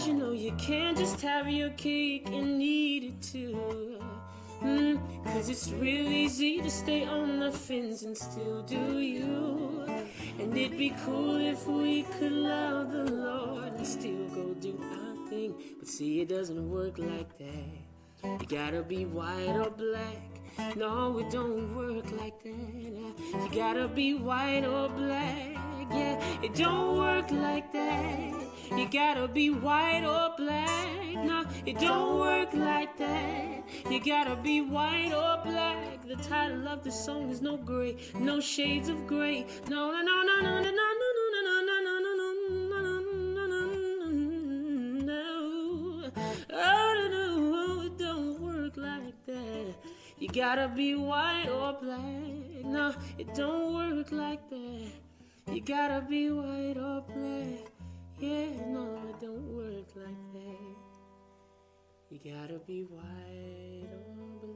'Cause you know you can't just have your cake and eat it too. 'Cause it's real easy to stay on the fence and still do you. And it'd be cool if we could love the Lord and still go do our thing. But see, it doesn't work like that. You gotta be white or black. No, it don't work like that. You gotta be white or black. Yeah, it don't work like that. You gotta be white or black. No, it don't work like that. You gotta be white or black. The title of the song is no gray, no shades of gray. No, no, no, no, no, no, no, no, no, no, no, no, no, no. Oh, no, it don't work like that. You gotta be white or black. No, it don't work like that. You gotta be white or black. Yeah, no, it don't work like that. You gotta be white or black.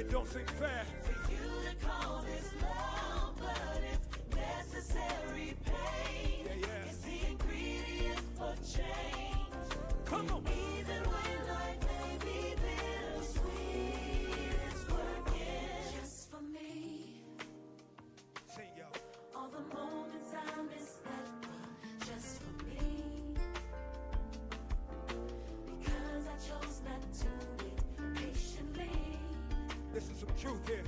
It don't seem fair for you to call this love, but if necessary pain is the ingredient for change. Come on. Even when life may be bittersweet, it's working just for me. Sing, y'all. All the moments I miss that were just for me, because I chose not to wait patiently. This is some truth here.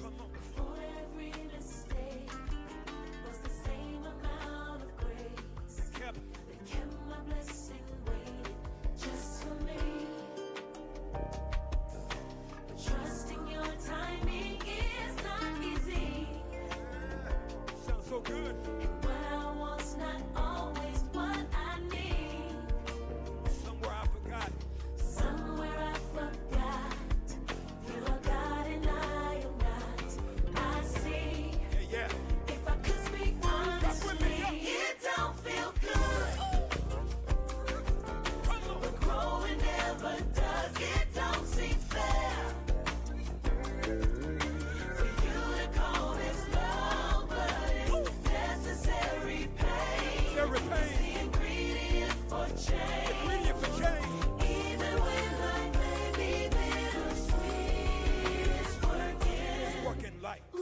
Come on. For every mistake was the same amount of grace Kept that kept my blessing waiting just for me. But trusting your timing is not easy. sounds so good. And what I want's not always what I need. Somewhere I forgot. Somewhere I forgot. You are God and I am not. I see. Yeah. If I could speak honestly, it don't feel good. Come on. But growing never does. It don't seem fair for you to call this love, but it's necessary pain. Necessary pain. It's the ingredient for change. Ingredient for change. Even when life may be bittersweet, it's working. Working like. Ooh,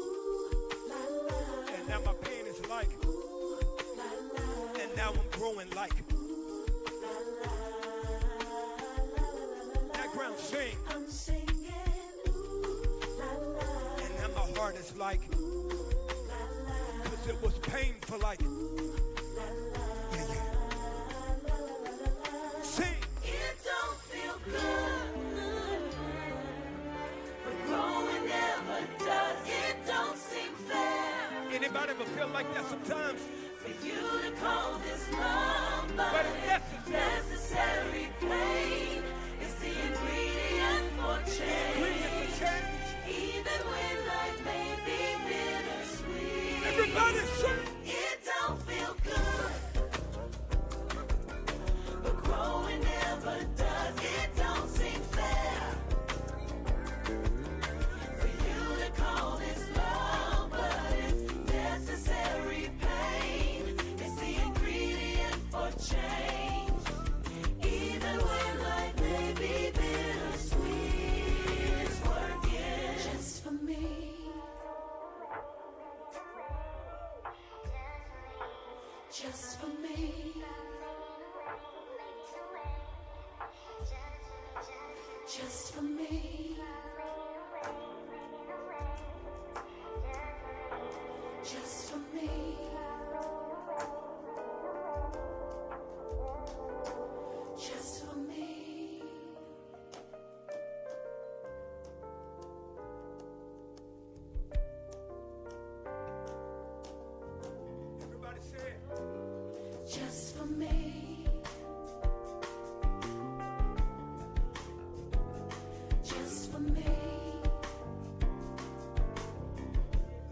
la, la. And now my pain is like. Ooh, la, la. And now I'm growing like. That ground sing. I'm singing, ooh, la, la, And now my heart is like. la, la, Cause it was painful like. Yeah, yeah. Sing. it don't feel good, but growing never does. It don't seem fair Anybody ever feel like that sometimes? for you to call this love, But but it's necessary. necessary pain is the ingredient for Ingredient change. for change. Even when life may be bittersweet, Everybody sing. it don't feel good, but growing never does. It don't seem fair for you to call this love, but it's necessary pain. It's the ingredient for change. Even when life may be bittersweet, it's working just for me. Just for me. Just for me. Just for me. Just for me. Everybody say it. Just for me. Just for me.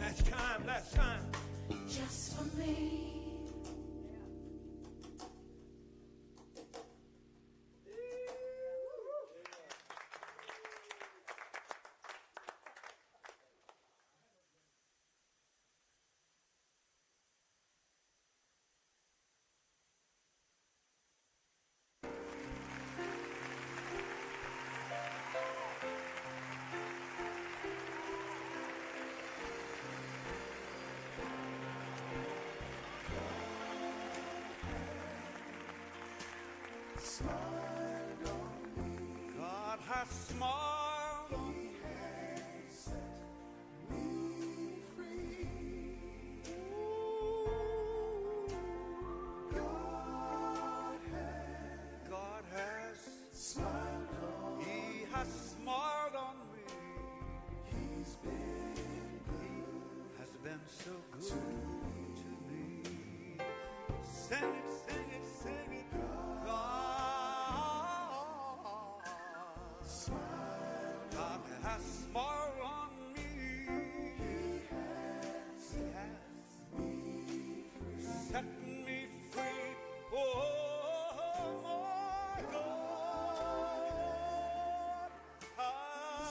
Last time, last time. Just for me. God has smiled on me. God has smiled on me. He has smiled on me. He's been good. Has been so good to me. Sing it, sing it, sing it. God has smiled on me. He has set me free. Oh, my God has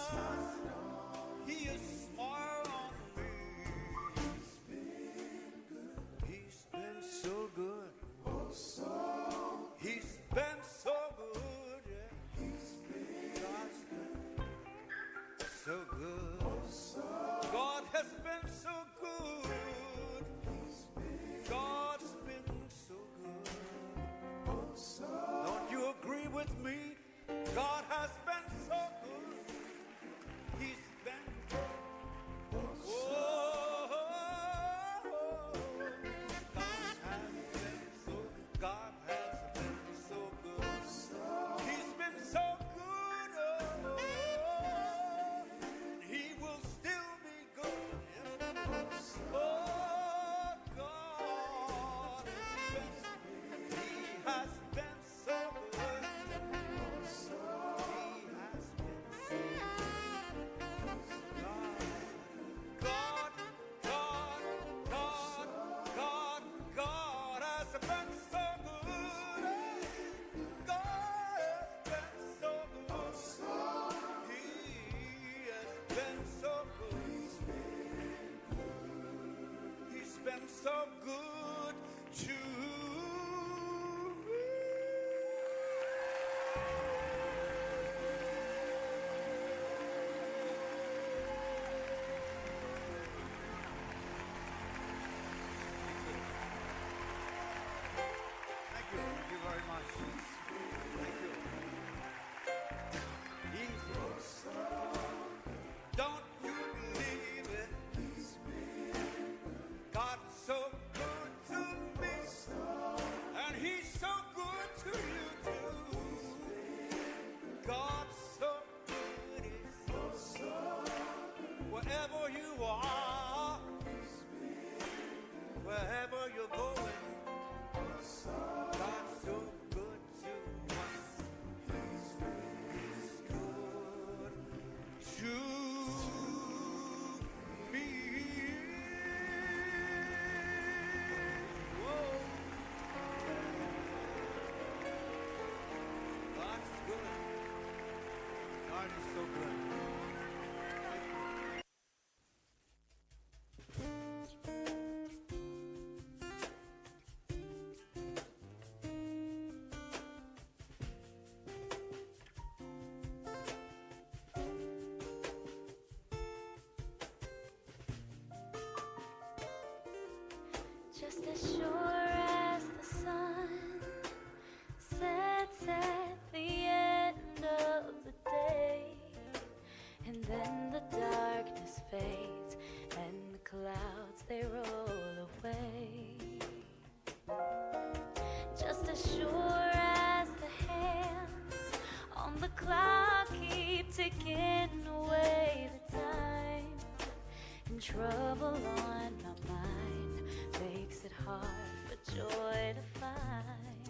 trouble on my mind makes it hard for joy to find.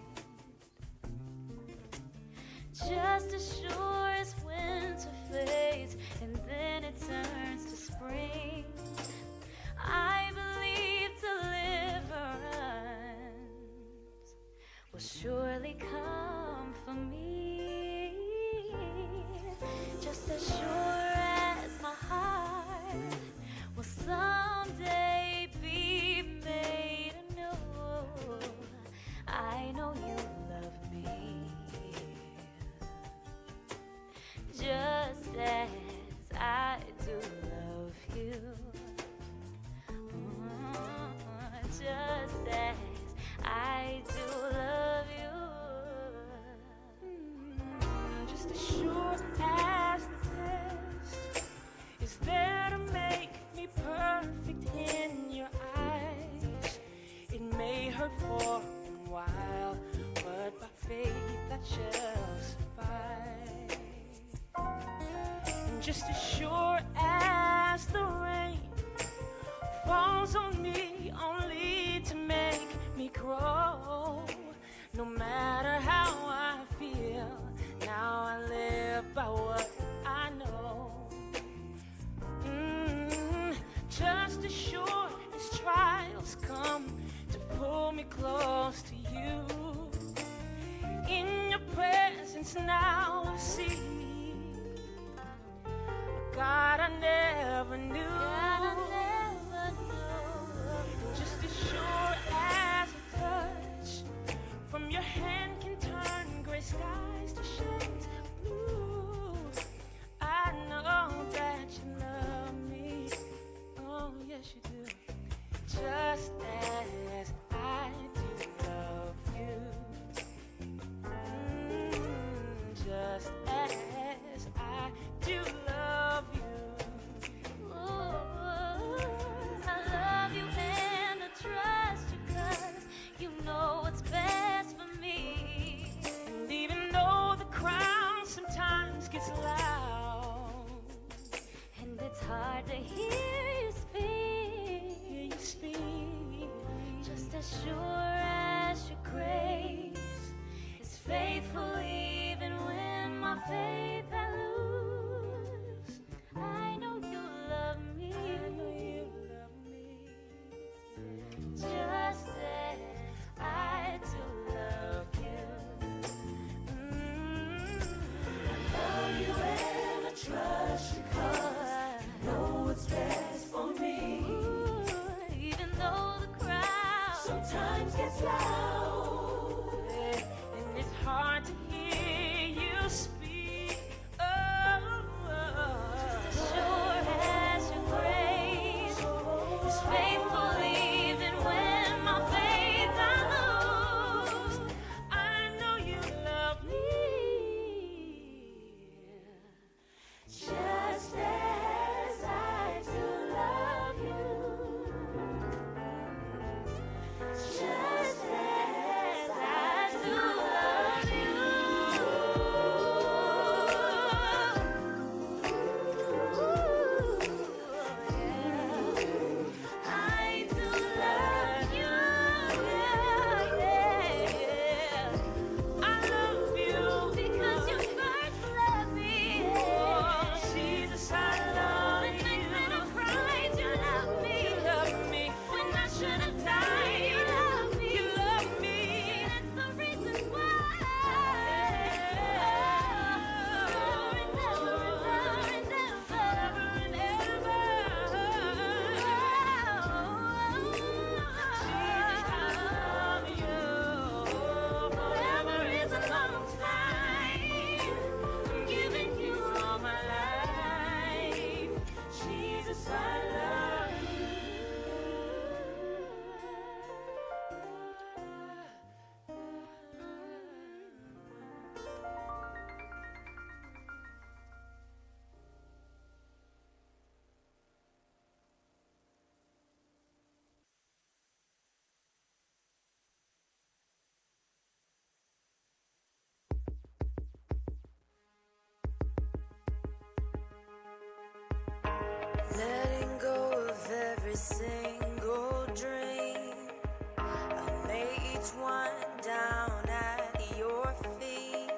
Just as sure as winter fades and then it turns to spring, I believe deliverance will surely come for me. Just as sure as my heart will someday be made anew, I know you love me just as I do love you. Just as I do love you. Just as sure as the test is there to make me perfect in your eyes. It may hurt for a while, but by faith that shall survive. And just as sure as the rain falls on me only to make me grow, no matter how I feel, now I live by what I know. Just as sure as trials come to pull me close to you, in your presence now I see a God I never knew. Just as sure as a touch from your hand can turn gray skies to shades of blue, I know that you love me. Oh, yes you do. Just as I do love you. Just as I do love you. Ooh. every single dream. I lay each one down at your feet.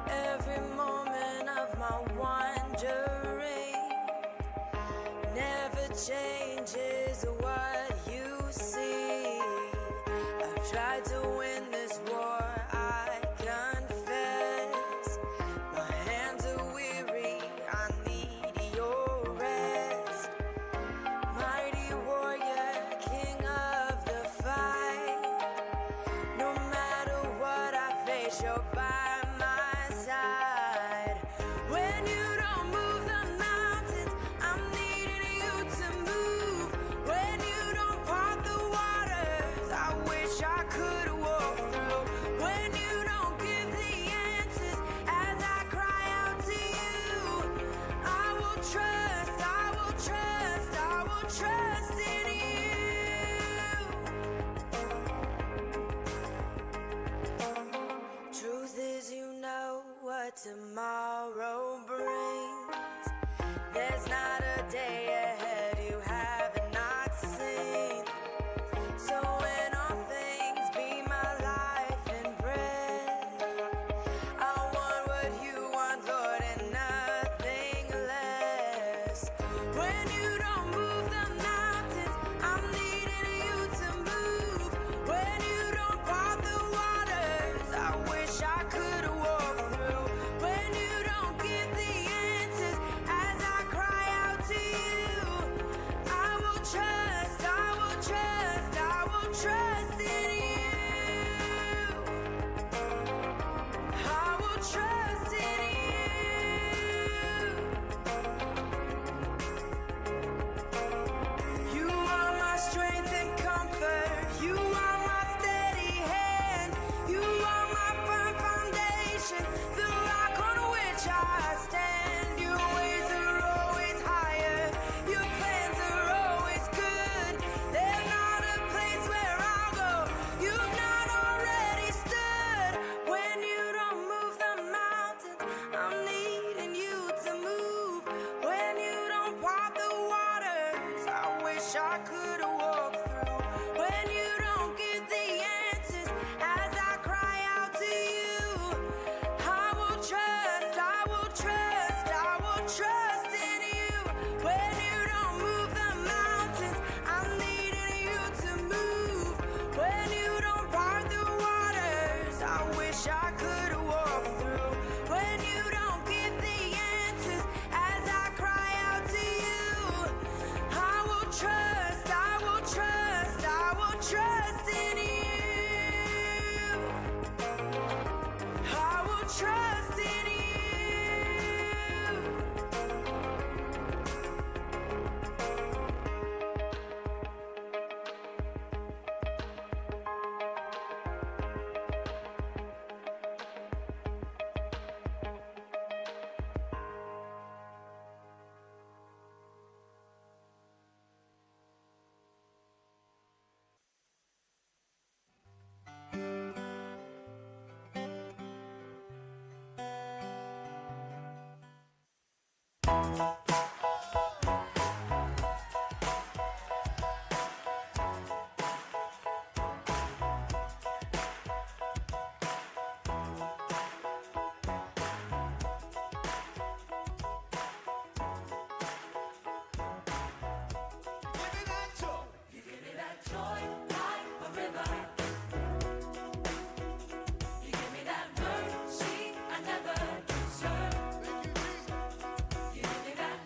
Every moment of my wandering never changes what you see. I've tried to win this war, I confess. My hands are weary, I need your rest. Mighty warrior, king of the fight. No matter what I face, you're by my side. When you don't move the mountains, I'm needing you to move. When you don't part the waters, I wish I could walk through. When you don't give the answers as I cry out to you, I will trust, I will trust, I will trust in you. Truth is, you know what tomorrow brings. There's not a day ahead you have not seen. So in all things, be my life and breath. I want what you want, Lord, and nothing less. When you don't move the mountains, I'm needing you to move. When you don't part the waters, I wish I could walk through. When you don't give the answers as I cry out to you, I will trust, I will trust, I will trust in you. I will trust in you. You are my strength and comfort. You are my steady hand. You are my firm foundation, the rock on which I stand. Your ways are always higher. Your plans are always good. There's not a place where I'll go you've not already stood. When you don't move the mountains, I'm needing you to move. When you don't part the waters, I wish I could walk through. When you don't give the answers as I cry out to you, I will trust, I will trust, I will trust in you. When you don't move the mountains, I'm needing you to move. When you don't part the waters, I wish I could walk through. When you don't give the answers as I cry out to you, I will trust, I will trust, I will trust in you. I will trust in you. Mercy I never deserved. You give me that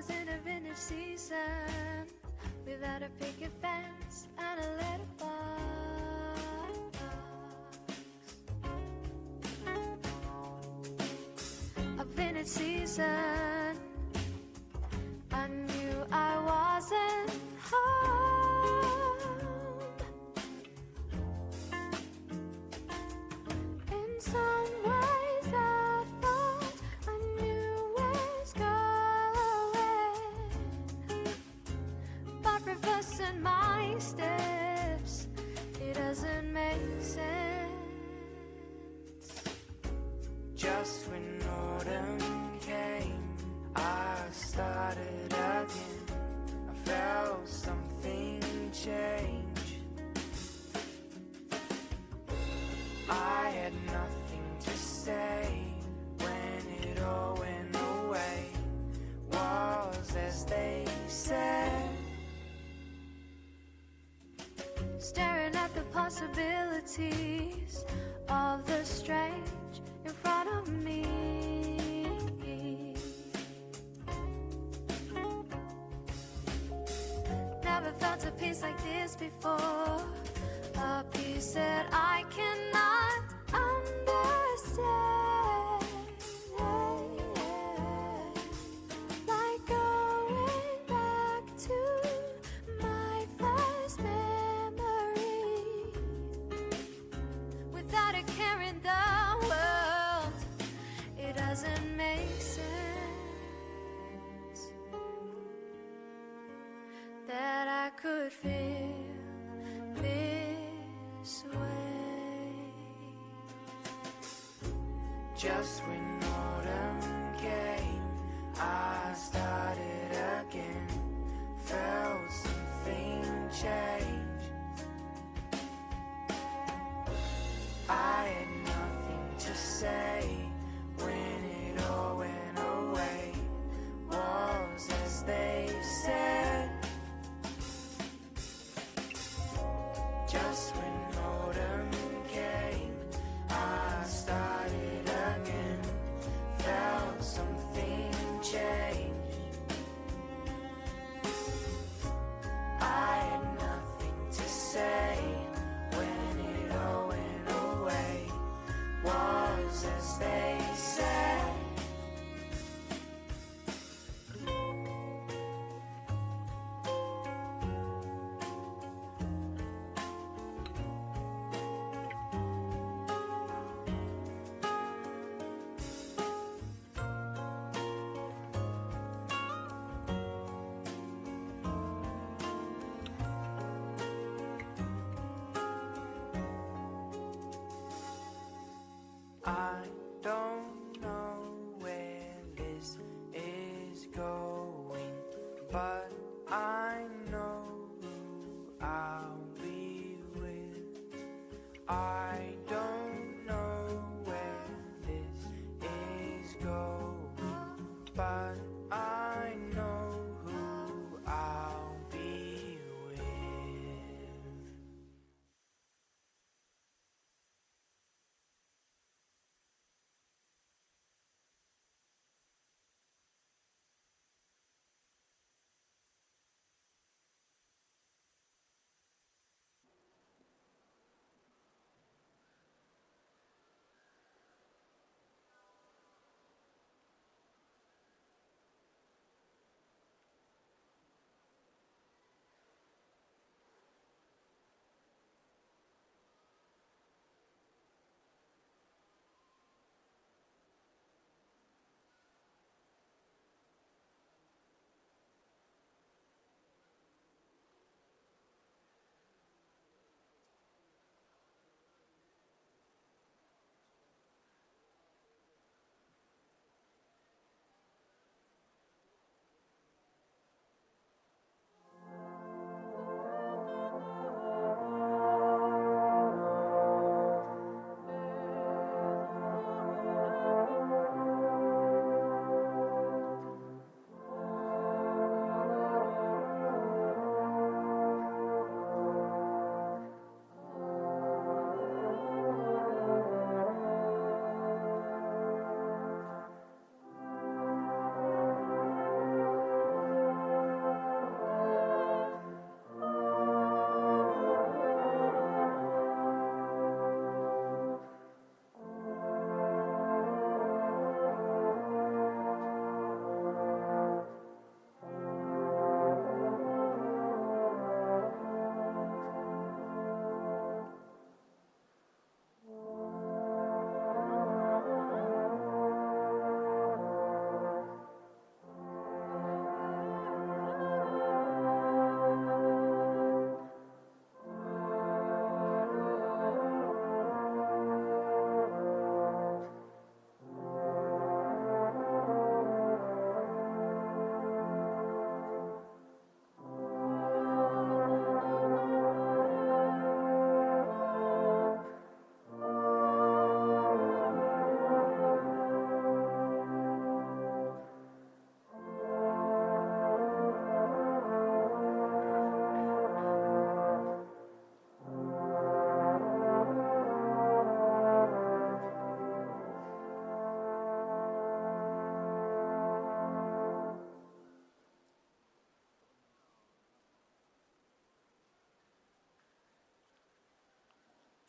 was in a vintage season without a picket fence and a letterbox. A vintage season, I knew I wasn't home. In some ways I thought I knew where's going, but reversing my steps, it doesn't make sense. Just when autumn came, I started again. I felt something change. I had nothing to say when it all went away. Was as they said. Staring at the possibilities of the strange in front of me. Never felt a peace like this before, a peace that I cannot understand. Like going back to my first memory, without a care in the world, it doesn't make sense that I could feel this way. Just when autumn came, I started again. Felt something change. I had nothing to say when it all went away. Was as they said. Just when autumn came, I started again. Felt something change. I had nothing to say when it all went away. Was as they said. I don't know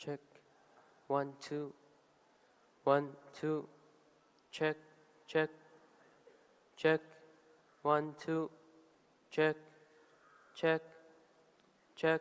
check. 1, 2. 1, 2. Check, check, check. 1, 2. Check, check, check.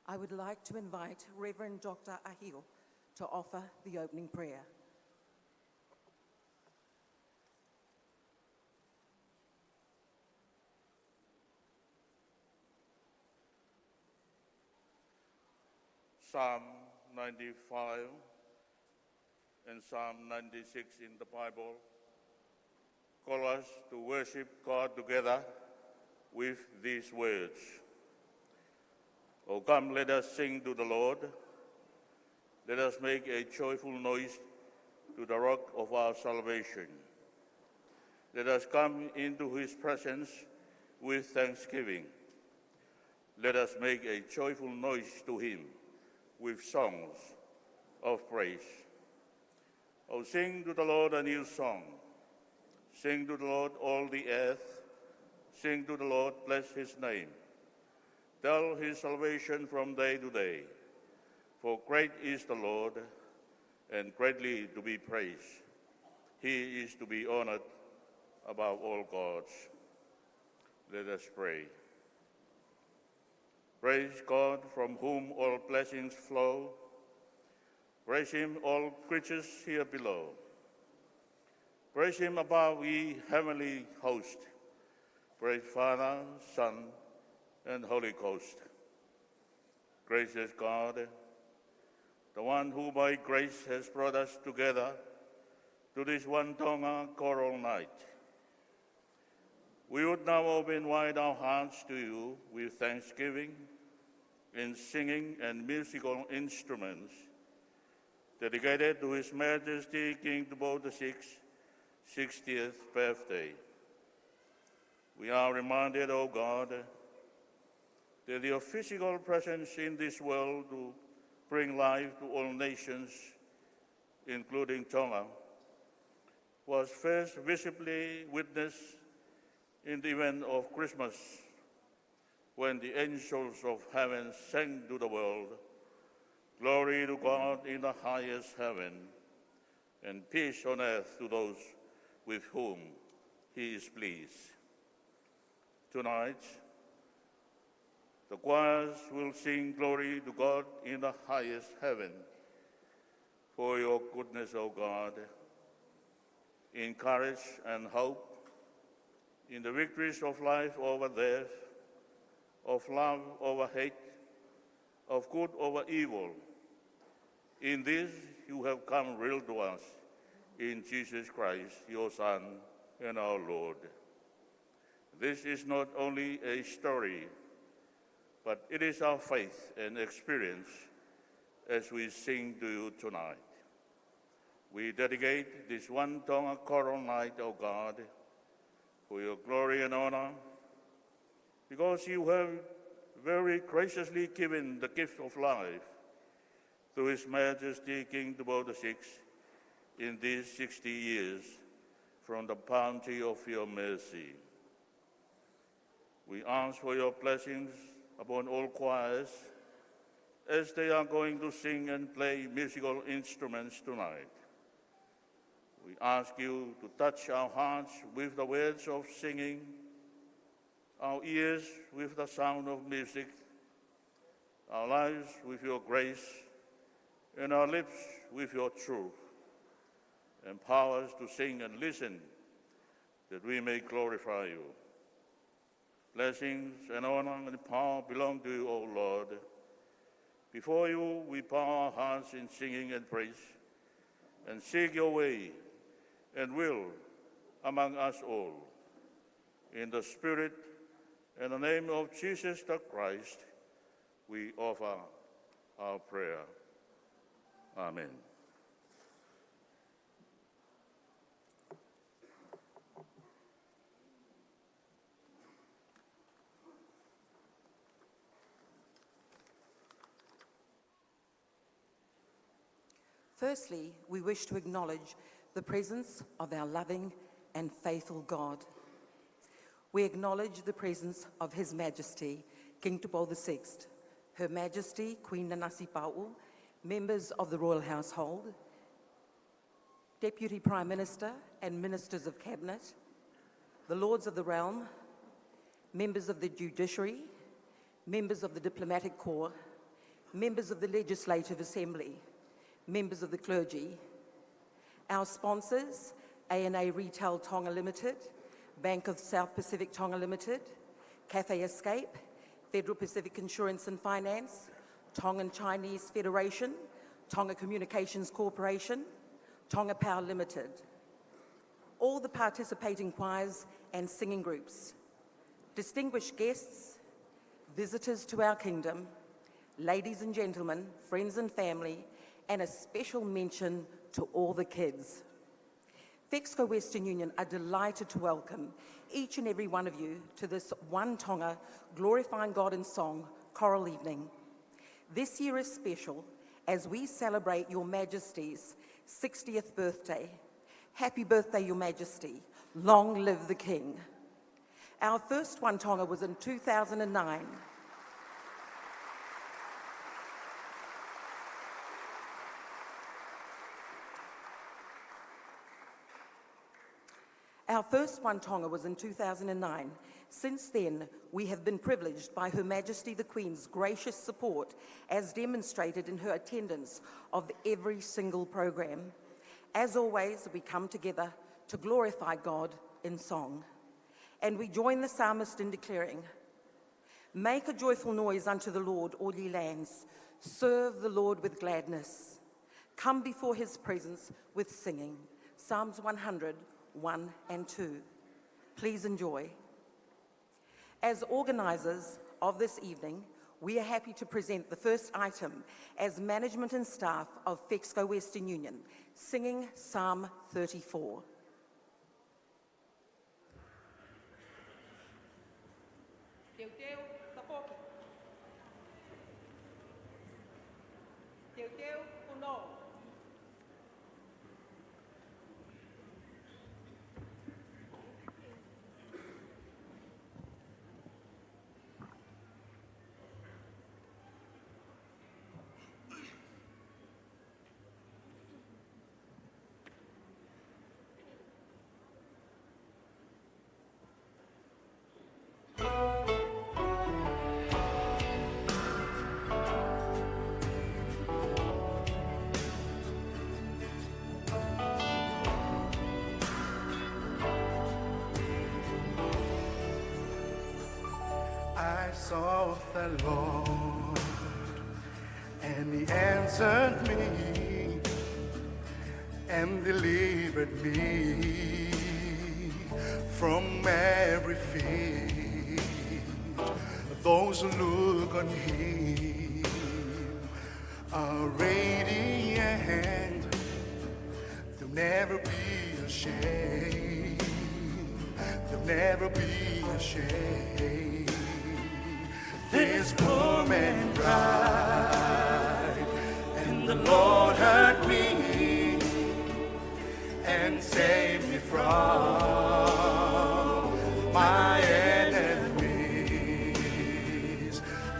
I would like to invite Reverend Dr. Ahio to offer the opening prayer. Psalm 95 and Psalm 96 in the Bible call us to worship God together with these words. Oh, come, let us sing to the Lord. Let us make a joyful noise to the rock of our salvation. Let us come into his presence with thanksgiving. Let us make a joyful noise to him with songs of praise. Oh, sing to the Lord a new song. Sing to the Lord all the earth. Sing to the Lord, bless his name. Tell his salvation from day to day. For great is the Lord, and greatly to be praised. He is to be honored above all gods. Let us pray. Praise God, from whom all blessings flow. Praise him, all creatures here below. Praise him above, ye heavenly host. Praise Father, Son, and Holy Ghost. Gracious God, the one who by grace has brought us together to this one Tonga choral night. We would now open wide our hearts to you with thanksgiving in singing and musical instruments dedicated to His Majesty King Tupou VI's 60th birthday. We are reminded, O God, that your physical presence in this world to bring life to all nations, including Tonga, was first visibly witnessed in the event of Christmas, when the angels of heaven sang to the world, "Glory to God in the highest heaven, and peace on earth to those with whom he is pleased." Tonight, the choirs will sing "Glory to God in the highest heaven." For your goodness, O God, in courage and hope, in the victories of life over death, of love over hate, of good over evil. In this you have come real to us, in Jesus Christ, your Son and our Lord. This is not only a story, but it is our faith and experience as we sing to you tonight. We dedicate this one Tonga choral night, O God, for your glory and honor, because you have very graciously given the gift of life to His Majesty King Tupou VI in these 60 years from the bounty of your mercy. We ask for your blessings upon all choirs as they are going to sing and play musical instruments tonight. We ask you to touch our hearts with the words of singing, our ears with the sound of music, our lives with your grace, and our lips with your truth. Empower us to sing and listen, that we may glorify you. Blessings and honor and power belong to you, O Lord. Before you, we bow our hearts in singing and praise, and seek your way and will among us all. In the Spirit and the name of Jesus the Christ, we offer our prayer. Amen. Firstly, we wish to acknowledge the presence of our loving and faithful God. We acknowledge the presence of His Majesty, King Tupou VI, Her Majesty, Queen Nanasi Pau'u, members of the Royal Household, Deputy Prime Minister and Ministers of Cabinet, the Lords of the Realm, members of the Judiciary, members of the Diplomatic Corps, members of the Legislative Assembly, members of the clergy, our sponsors, A&A Retail Tonga Limited, Bank of South Pacific Tonga Limited, Cathay Escape, Federal Pacific Insurance and Finance, Tongan Chinese Federation, Tonga Communications Corporation, Tonga Power Limited, all the participating choirs and singing groups, distinguished guests, visitors to our kingdom, ladies and gentlemen, friends and family, and a special mention to all the kids. FEXCO Western Union are delighted to welcome each and every one of you to this One Tonga Glorifying God in Song choral evening. This year is special as we celebrate Your Majesty's 60th birthday. Happy birthday, Your Majesty. Long live the King. Our first One Tonga was in 2009. Our first One Tonga was in 2009. Since then, we have been privileged by Her Majesty the Queen's gracious support as demonstrated in her attendance of every single program. As always, we come together to glorify God in song. And we join the psalmist in declaring, "Make a joyful noise unto the Lord, all ye lands. Serve the Lord with gladness. Come before his presence with singing." Psalms 100:1 and 2. Please enjoy. As organisers of this evening, we are happy to present the first item as management and staff of FEXCO Western Union, singing Psalm 34. Teu teu tapoki. Teu teu puno. I sought the Lord, and he answered me and delivered me from every fear. Those who look on him are radiant, they'll never be ashamed, they'll never be ashamed. This poor man cried, and the Lord heard me and saved me from my enemies.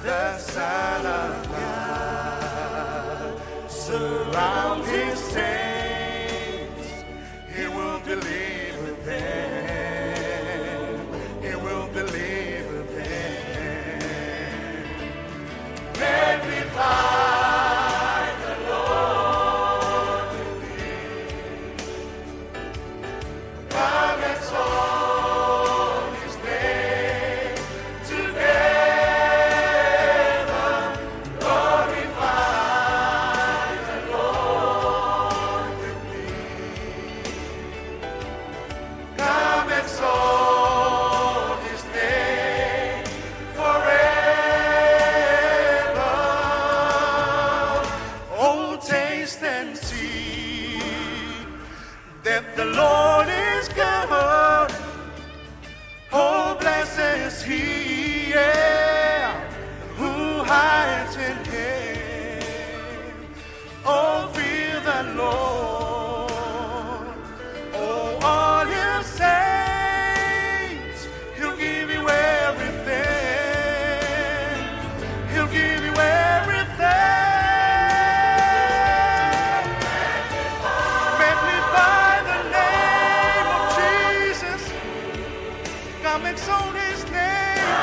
The Son of God surround his saints, he will deliver them, he will deliver them. Magnify the Lord with me. Come exalt his name together. Glorify the Lord with me. Come exalt his name forever. Oh, taste and see that the Lord is good. Oh, blessed is he, yeah, who hides in him. Oh, fear the Lord. Oh, all his saints, he'll give you everything. He'll give you everything. Magnify the name of Jesus. Come exalt his name.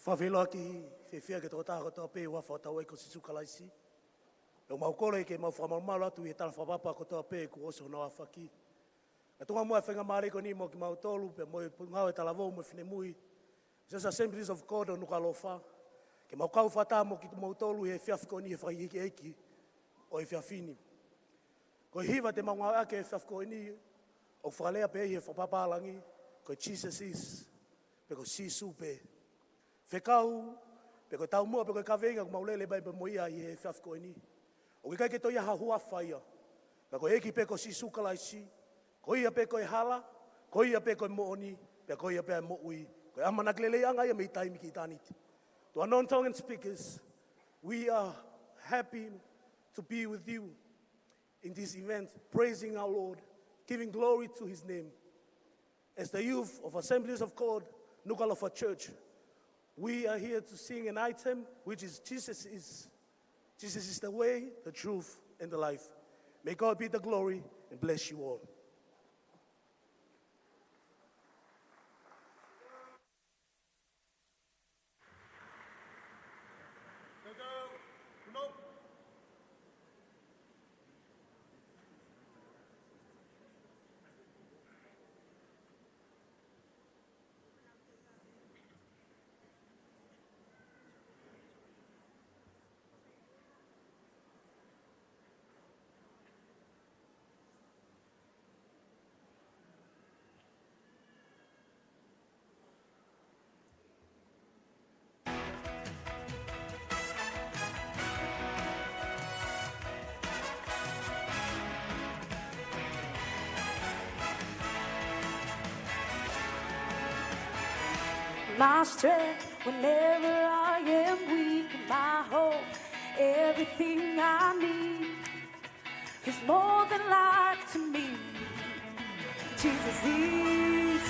Whawhiloa ki whiwhia ke tō tāko tō pē ua whātau e ko si sukalaisi. E o maukore ke mau whamamaru atu i tala whapapa ko tō pē ku oso na whaki. E tunga mua whenga maare ko ni mo ki mau tōlu pe mo i ngau e tala vau mo whine mui. Just Assemblies of God o nuka lofa. Ke mau kau whata mo ki mau tōlu e whiawhiko ni e whaiki eiki o e whiawhini. Ko hiwa te maunga ake e whiawhiko ni o whalea pe e whapapalangi ko Jesus is pe ko sisu pe. Whekau, pe koe tau mua, pe koe kawenga, ko maulele bai pe moia i he whiawhiko ni. O ke kai ke toi aha hua whaia. Ka koe eki pe ko si sukalaisi, ko ia pe koe hala, ko ia pe koe mooni, pe ko ia pe mo ui. Koe amanak lele anga ia mei taimi ki taniti. To our non-tongue speakers, we are happy to be with you in this event, praising our Lord, giving glory to his name. As the youth of Assemblies of God, Nukalofa Church, we are here to sing an item which is Jesus is the way, the truth, and the life. May God be the glory and bless you all. My strength whenever I am weak, my hope, everything I need is more than life to me. Jesus is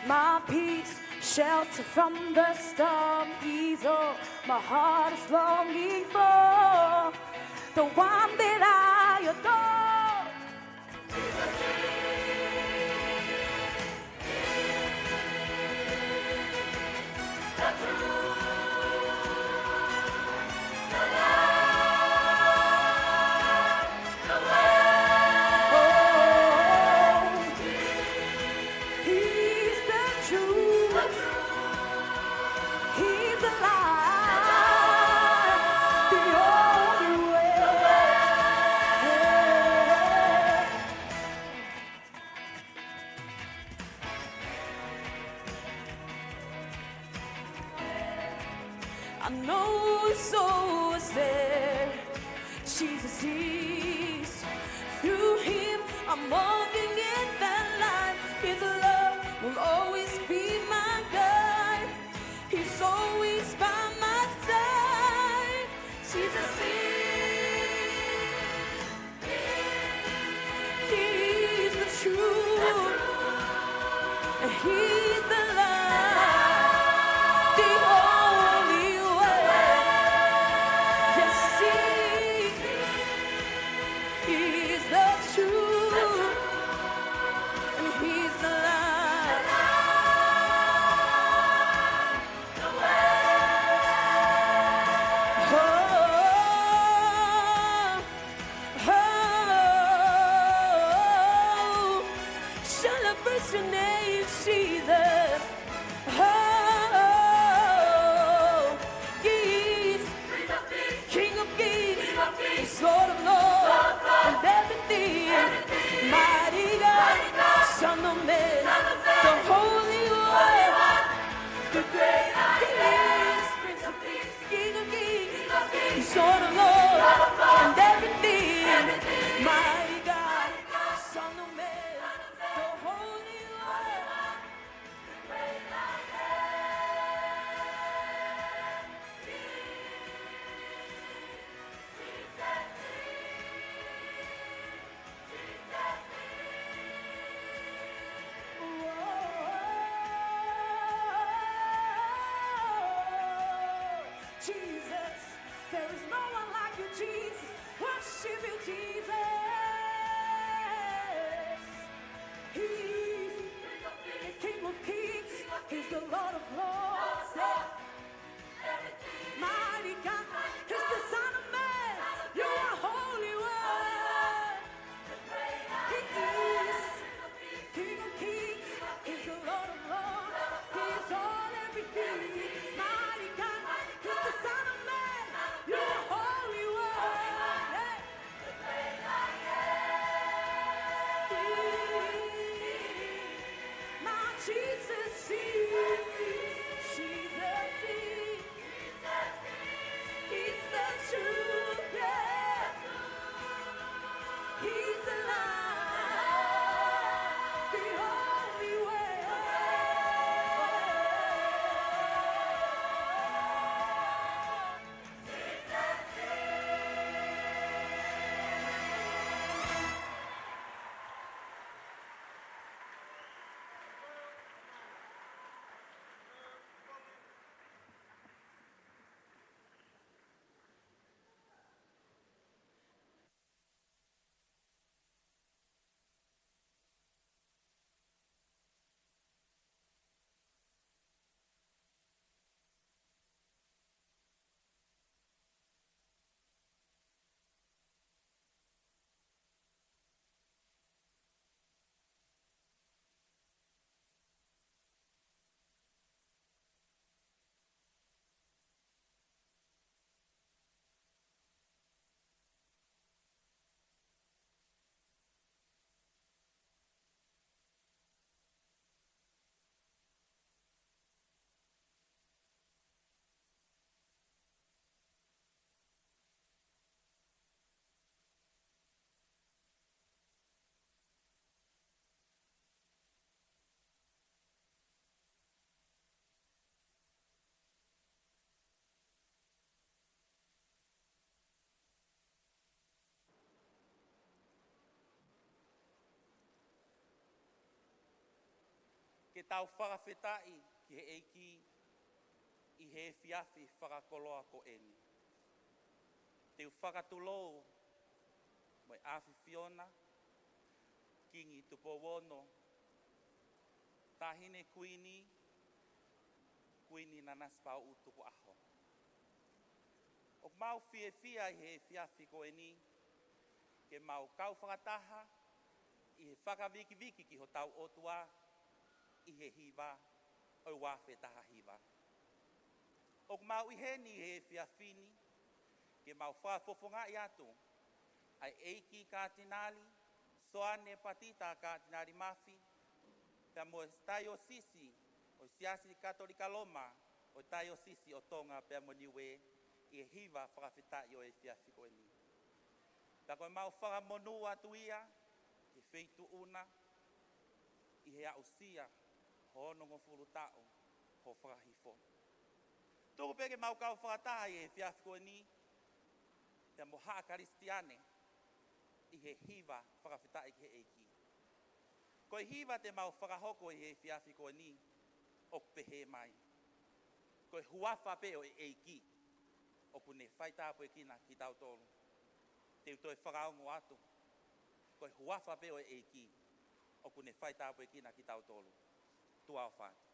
my peace, shelter from the storm. He's all my heart is longing for, the one that I adore. Jesus I know his soul is there. Jesus is. Through him, I'm walking in that light. His love will always be my guide. He's always by my side. Jesus is. He's the truth. And he's the light. The only way. Yes, he's the truth. And he's the light. The way. Oh, celebrate your name, Jesus. Oh, he's King of Kings, Lord of Lords, and everything. Mighty God, Son of Man, the Holy One, the great I am, Prince of Peace, King of Kings, Lord of Lords, and everything. Mighty God, Son of Man, the Holy One, the great I Jesus, there is no one like you, Jesus. Worship you, Jesus. He's the King of Kings. He's the Lord of Lords. Ke tau whakawhetai ki he eiki I he whiawhi whakakoloa ko eni. Te whakatulou mai awhi Fiona, kingi tupo wono, tahine kuini, kuini na naspau utupo aho. O mau whia I he whiawhi ko eni, ke mau kau whakataha, I he whakawiki ki ho tau otua, I he hiva, o wawhe taha hiva. O mau I he ni he whiawhini, ke mau whafofonga I atu, ai eiki kātinali, soane patita kātinali mafi, pia mo tayo sisi, o siasi katolika Loma, o tayo sisi o tonga pia mo niwe, I hiva whakawhitai o e whiawhi ko ni. Ta koe mau whakamonu atu ia, I wheitu una, I he ausia, hono ngofuru tau, ho whakahifo. Tōku peke mau kau whakataha I he whiawhi ko ni, pia mo haa karistiane, I he hiva whakawhitai ki he eiki. Koe hiva te mau whakahoko I he whiawhi ko ni, o pehe mai. Koe huafa pe o eiki, o kune whaitapo e kina ki tau tolu. Te utoe whakaongo atu. Koe huafa pe o eiki, o kune whaitapo e kina ki tau tolu. Tua o whātu.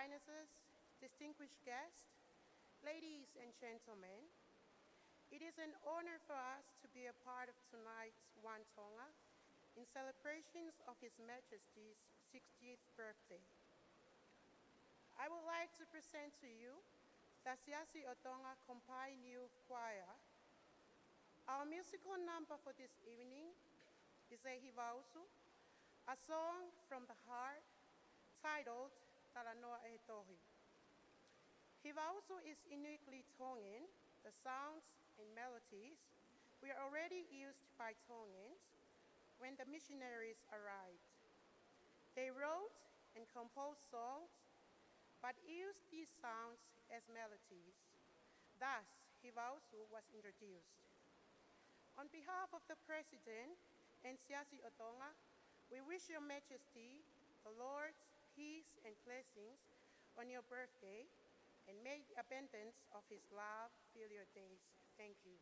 Highnesses, distinguished guests, ladies and gentlemen, it is an honor for us to be a part of tonight's Wantonga in celebrations of His Majesty's 60th birthday. I would like to present to you the Siasi Otonga Combined Youth Choir. Our musical number for this evening is a Hivausu, a song from the heart titled Talanoa e Tohi. Hivausu is uniquely Tongan. The sounds and melodies were already used by Tongans when the missionaries arrived. They wrote and composed songs, but used these sounds as melodies. Thus, Hivausu was introduced. On behalf of the President and Siasi Otonga, we wish Your Majesty the Lord's peace and blessings on your birthday, and may the abundance of His love fill your days. Thank you.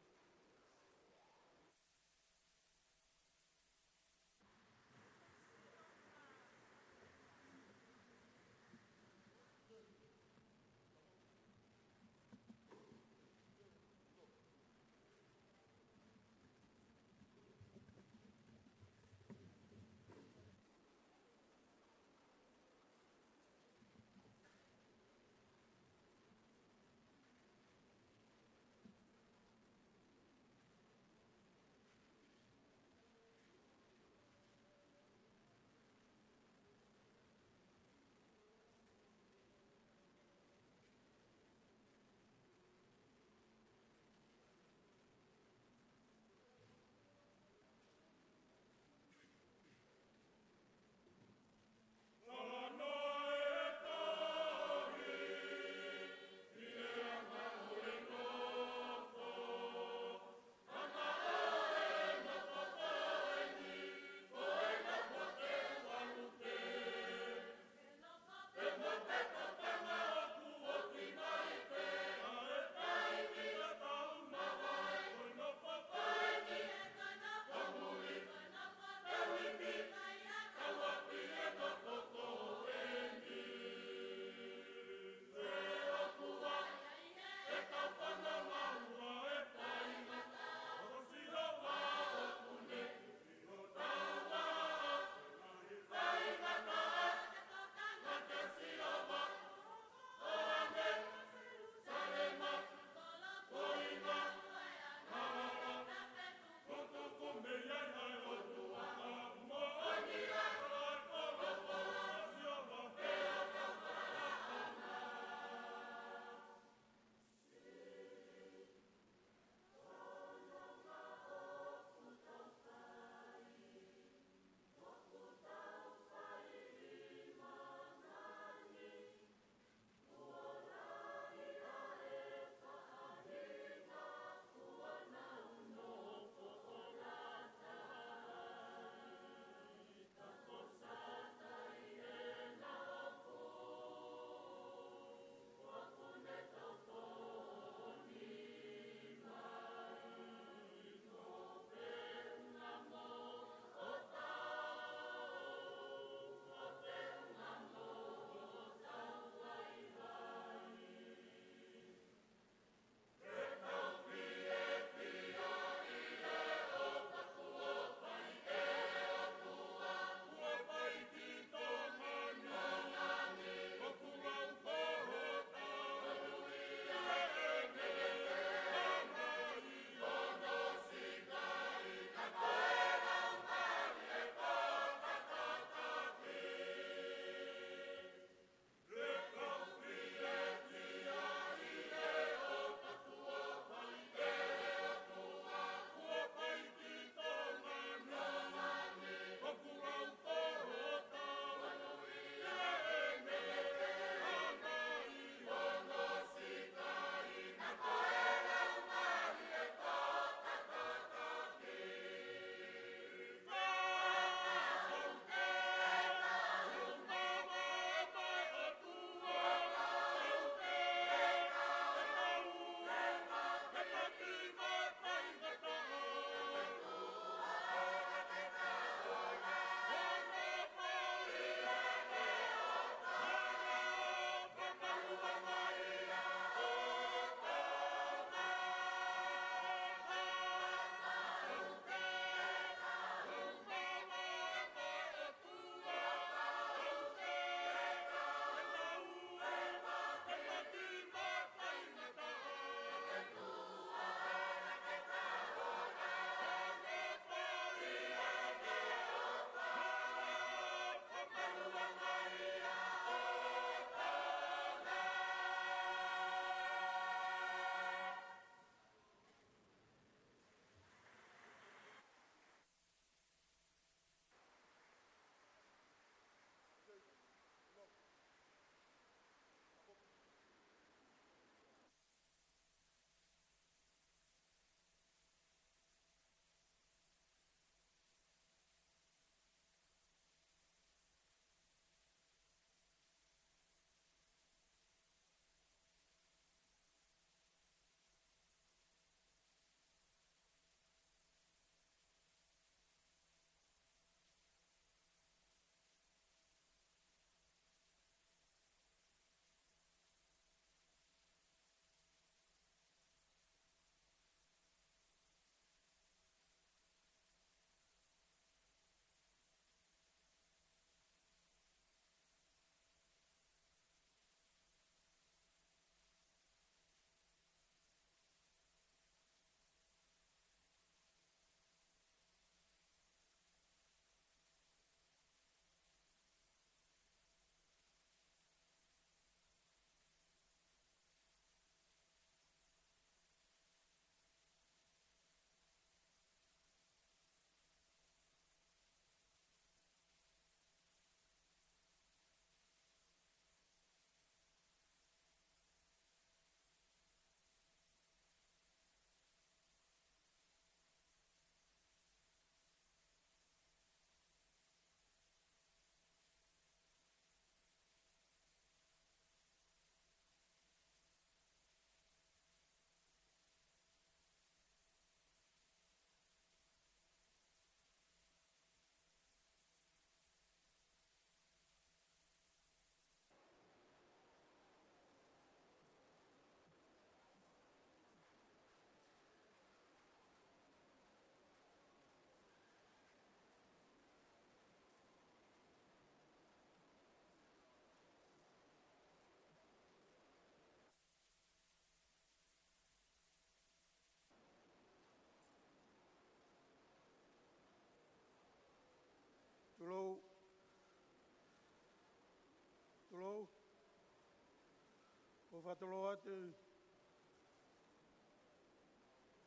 whatolo atu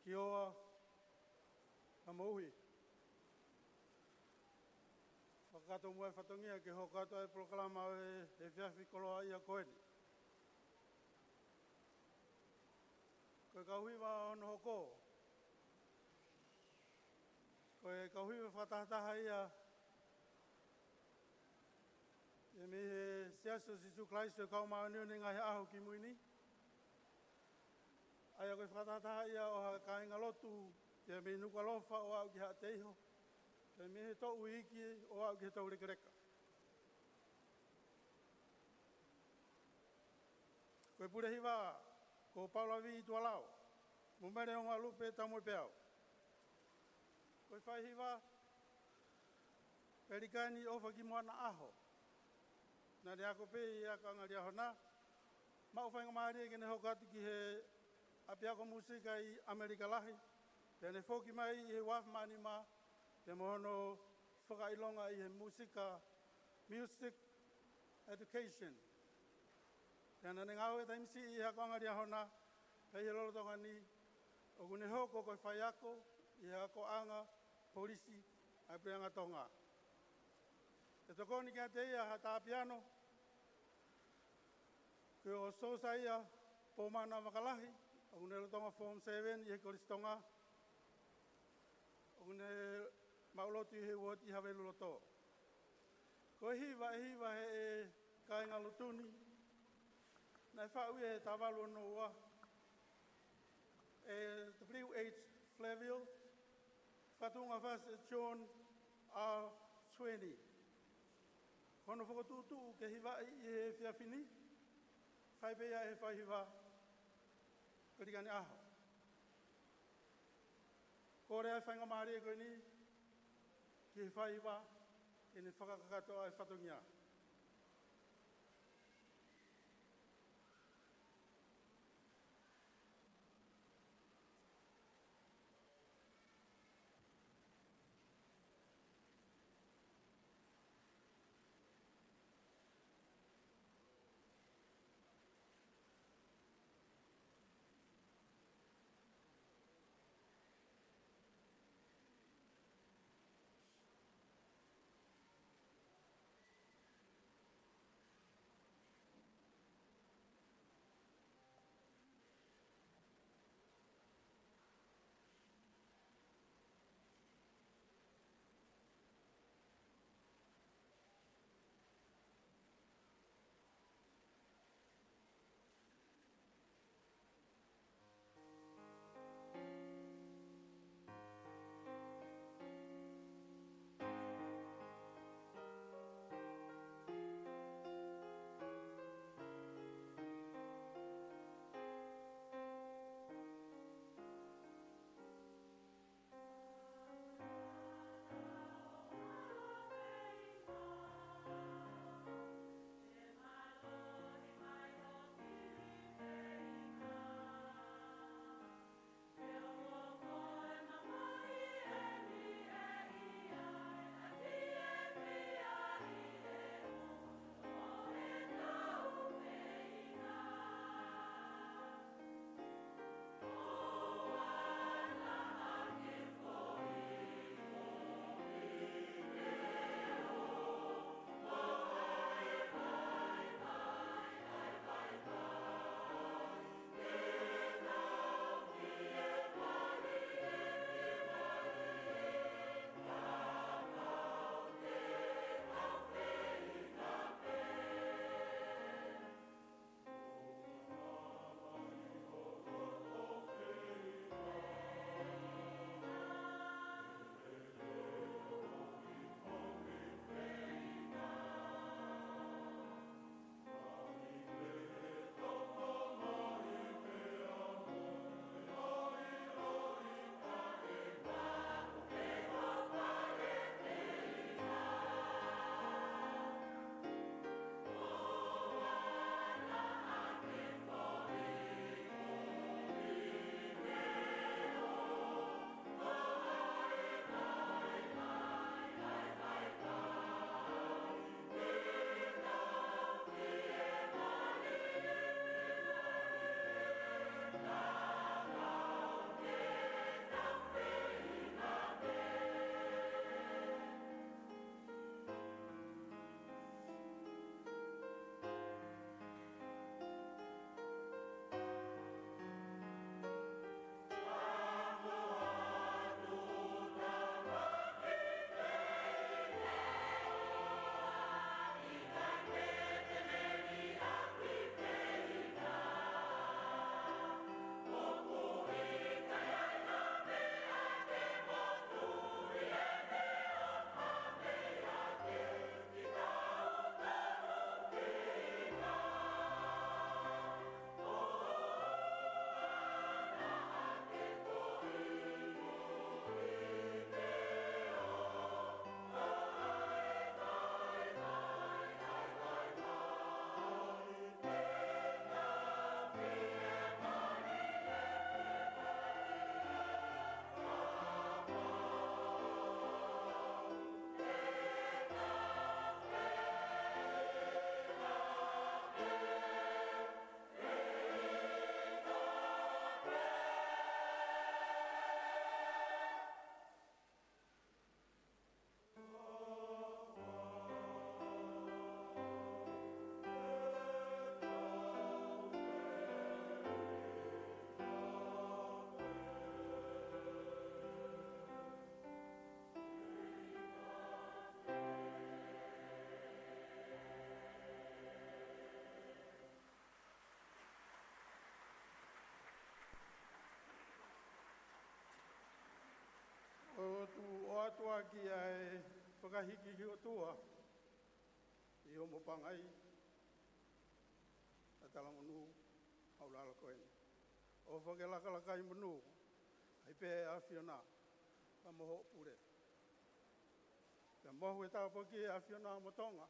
ki oa a mauhi. Whakato mua whatongia ke hokato e proklama e whiawhi koloa ia koeni. Koe kauhiwa ono hoko. Koe kauhiwa whatahataha ia e me he siaso Sisu Christ e kaumao niu ni ngai aho ki muini. Aia koe whatahataha ia o ha kāinga lotu te me nuka lofa o au ki ha teiho. Te me he tau iki o au ki he tau rekereka. Koe pure hiwa ko Paula vi tua lao. Mumere o ngā lupe tamu peao. Koe whai hiwa perikani ofa ki moana aho. Nā re ako pe i aka ngari aho nā. Mau whainga maari e kene hokatu ki he apiako musika i Amerika lahi. Tēne whoki mai i he wafmani mā. Te mohono whakailonga i he musika, music education. Tēnā ne ngāo e taimisi i hako angari aho nā. Kei he lolotonga ni. O kune hoko koe whai ako i hako anga, polisi, ai preanga tonga. E tokoni kia te ia ha tā piano. Ke o sosa ia po mana makalahi. O kune lotonga form 7 i he koristonga. O kune maulotu i he wot i hawe luloto. Ko hiwa he e kāinga lutuni. Nei whau e tawalu no ua. E W.H. Flavill. Whatunga whas e John R. Sweeney. Kono whakotutu ke hiwa i he whiawhini. Whaipea he whaihiwa. Perikani aho. Kore ai whainga maari e koe ni. Ki he whaihiwa. E ne whakakakato ai whatongia. atua ki ai whakahiki hi o tua. I o mo pangai. A tala manu au lala koeni. O whakelaka i manu. Ai pē a Fiona. Pa moho pure. Pea mohu e tāpa ki a Fiona mo tonga.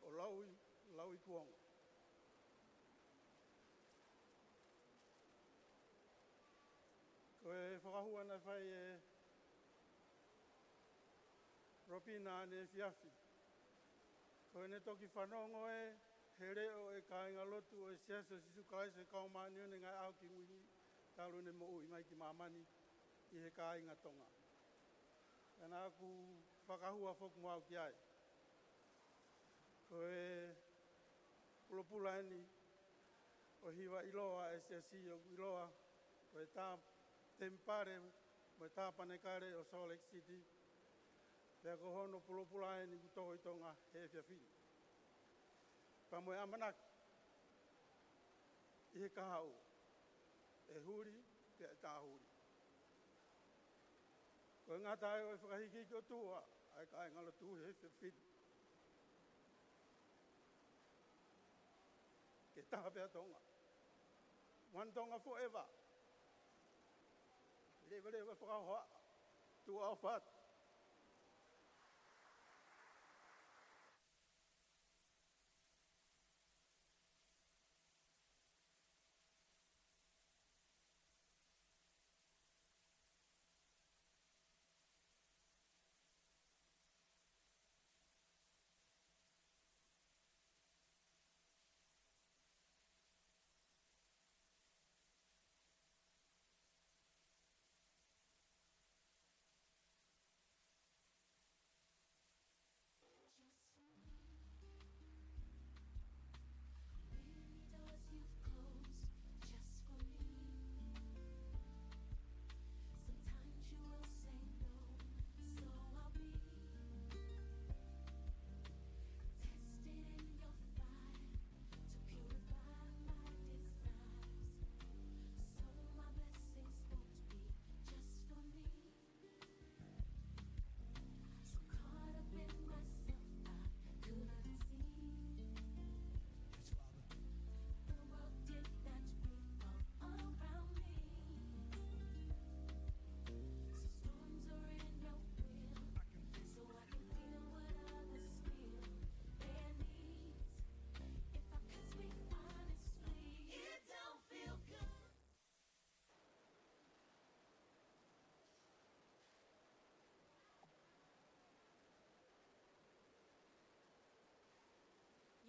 O laui kuonga. Ko e whakahua na whai e Ropina ne Fiafi. Ko e ne toki whanongo e he reo e kāinga lotu o e siaso sisu kalaise kaumani o ne ngai au ki ngui tāru ne mo ui mai ki mamani I he kāinga tonga. Kana aku whakahua whoku mau ki ai. Ko e pulopulaini o hiwa iloa e siasi o iloa ko e tā tempare mo e tāpanekare o Salt Lake City. Pea ko hono pulopulaini ku toho I tonga he Fiafini. Pa mo e amanaki I he kahau. E huri pea e tā huri. Ko e ngata e o e whakahiki ki o tua, ai ka e ngala tu he Fiafini. Ke taha pea tonga. One tonga forever. Lewa whakahoa. Tu au what.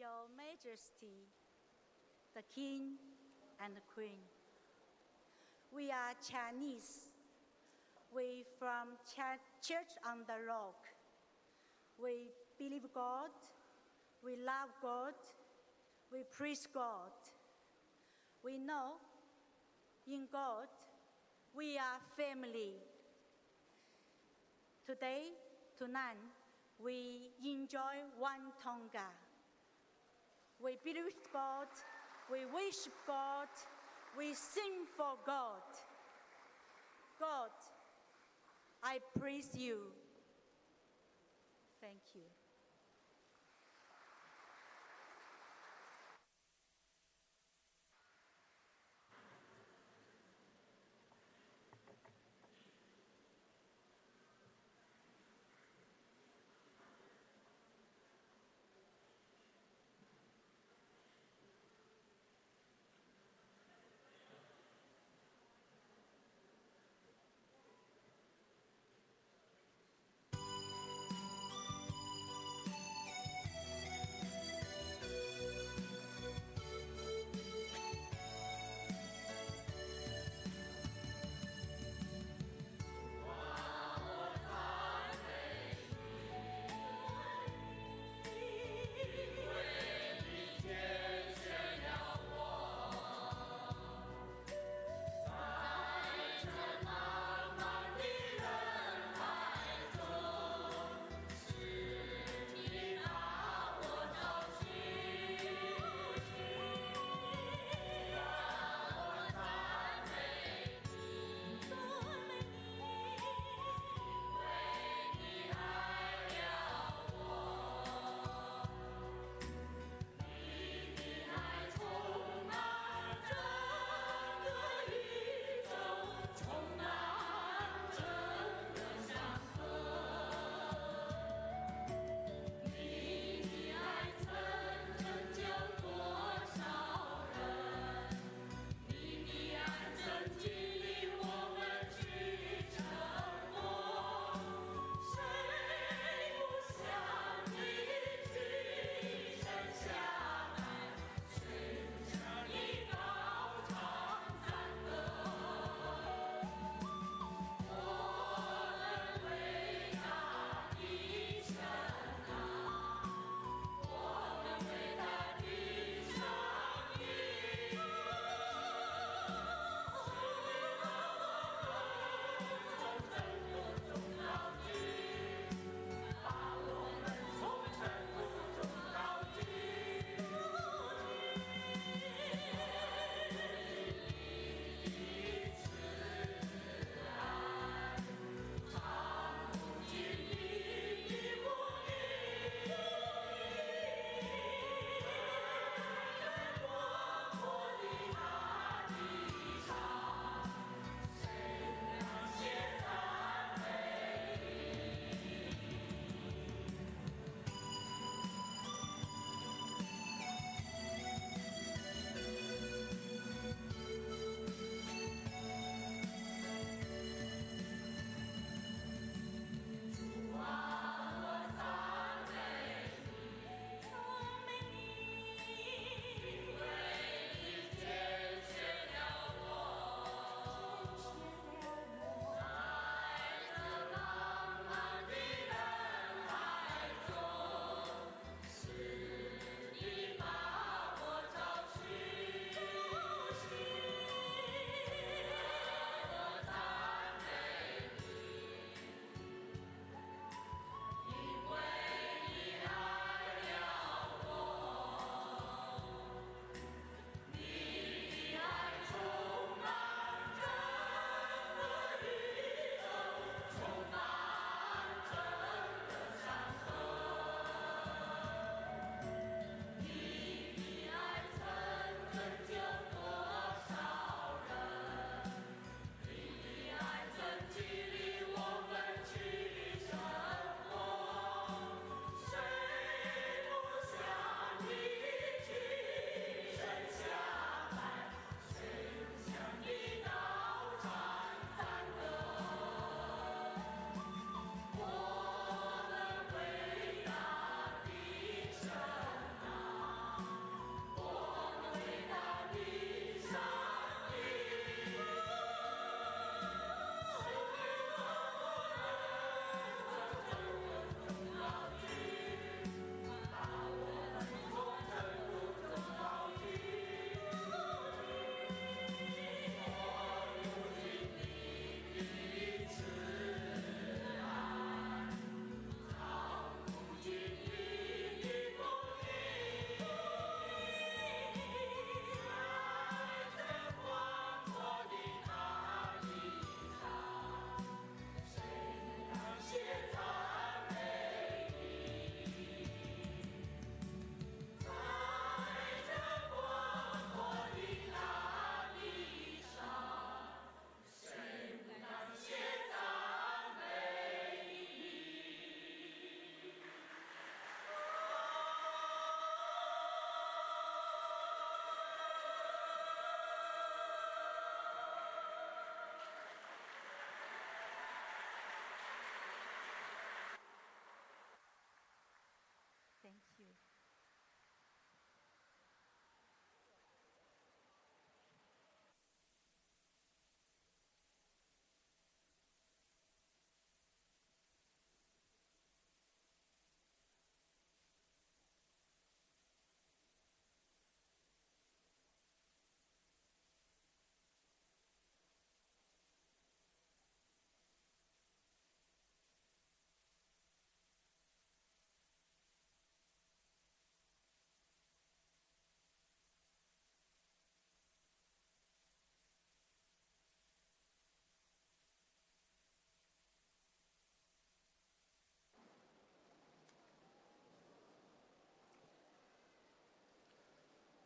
Your Majesty, the King and the Queen. We are Chinese. We from Church on the Rock. We believe God. We love God. We praise God. We know in God we are family. Today, tonight, we enjoy one Tonga. We believe God, we worship God, we sing for God. God, I praise you. Thank you.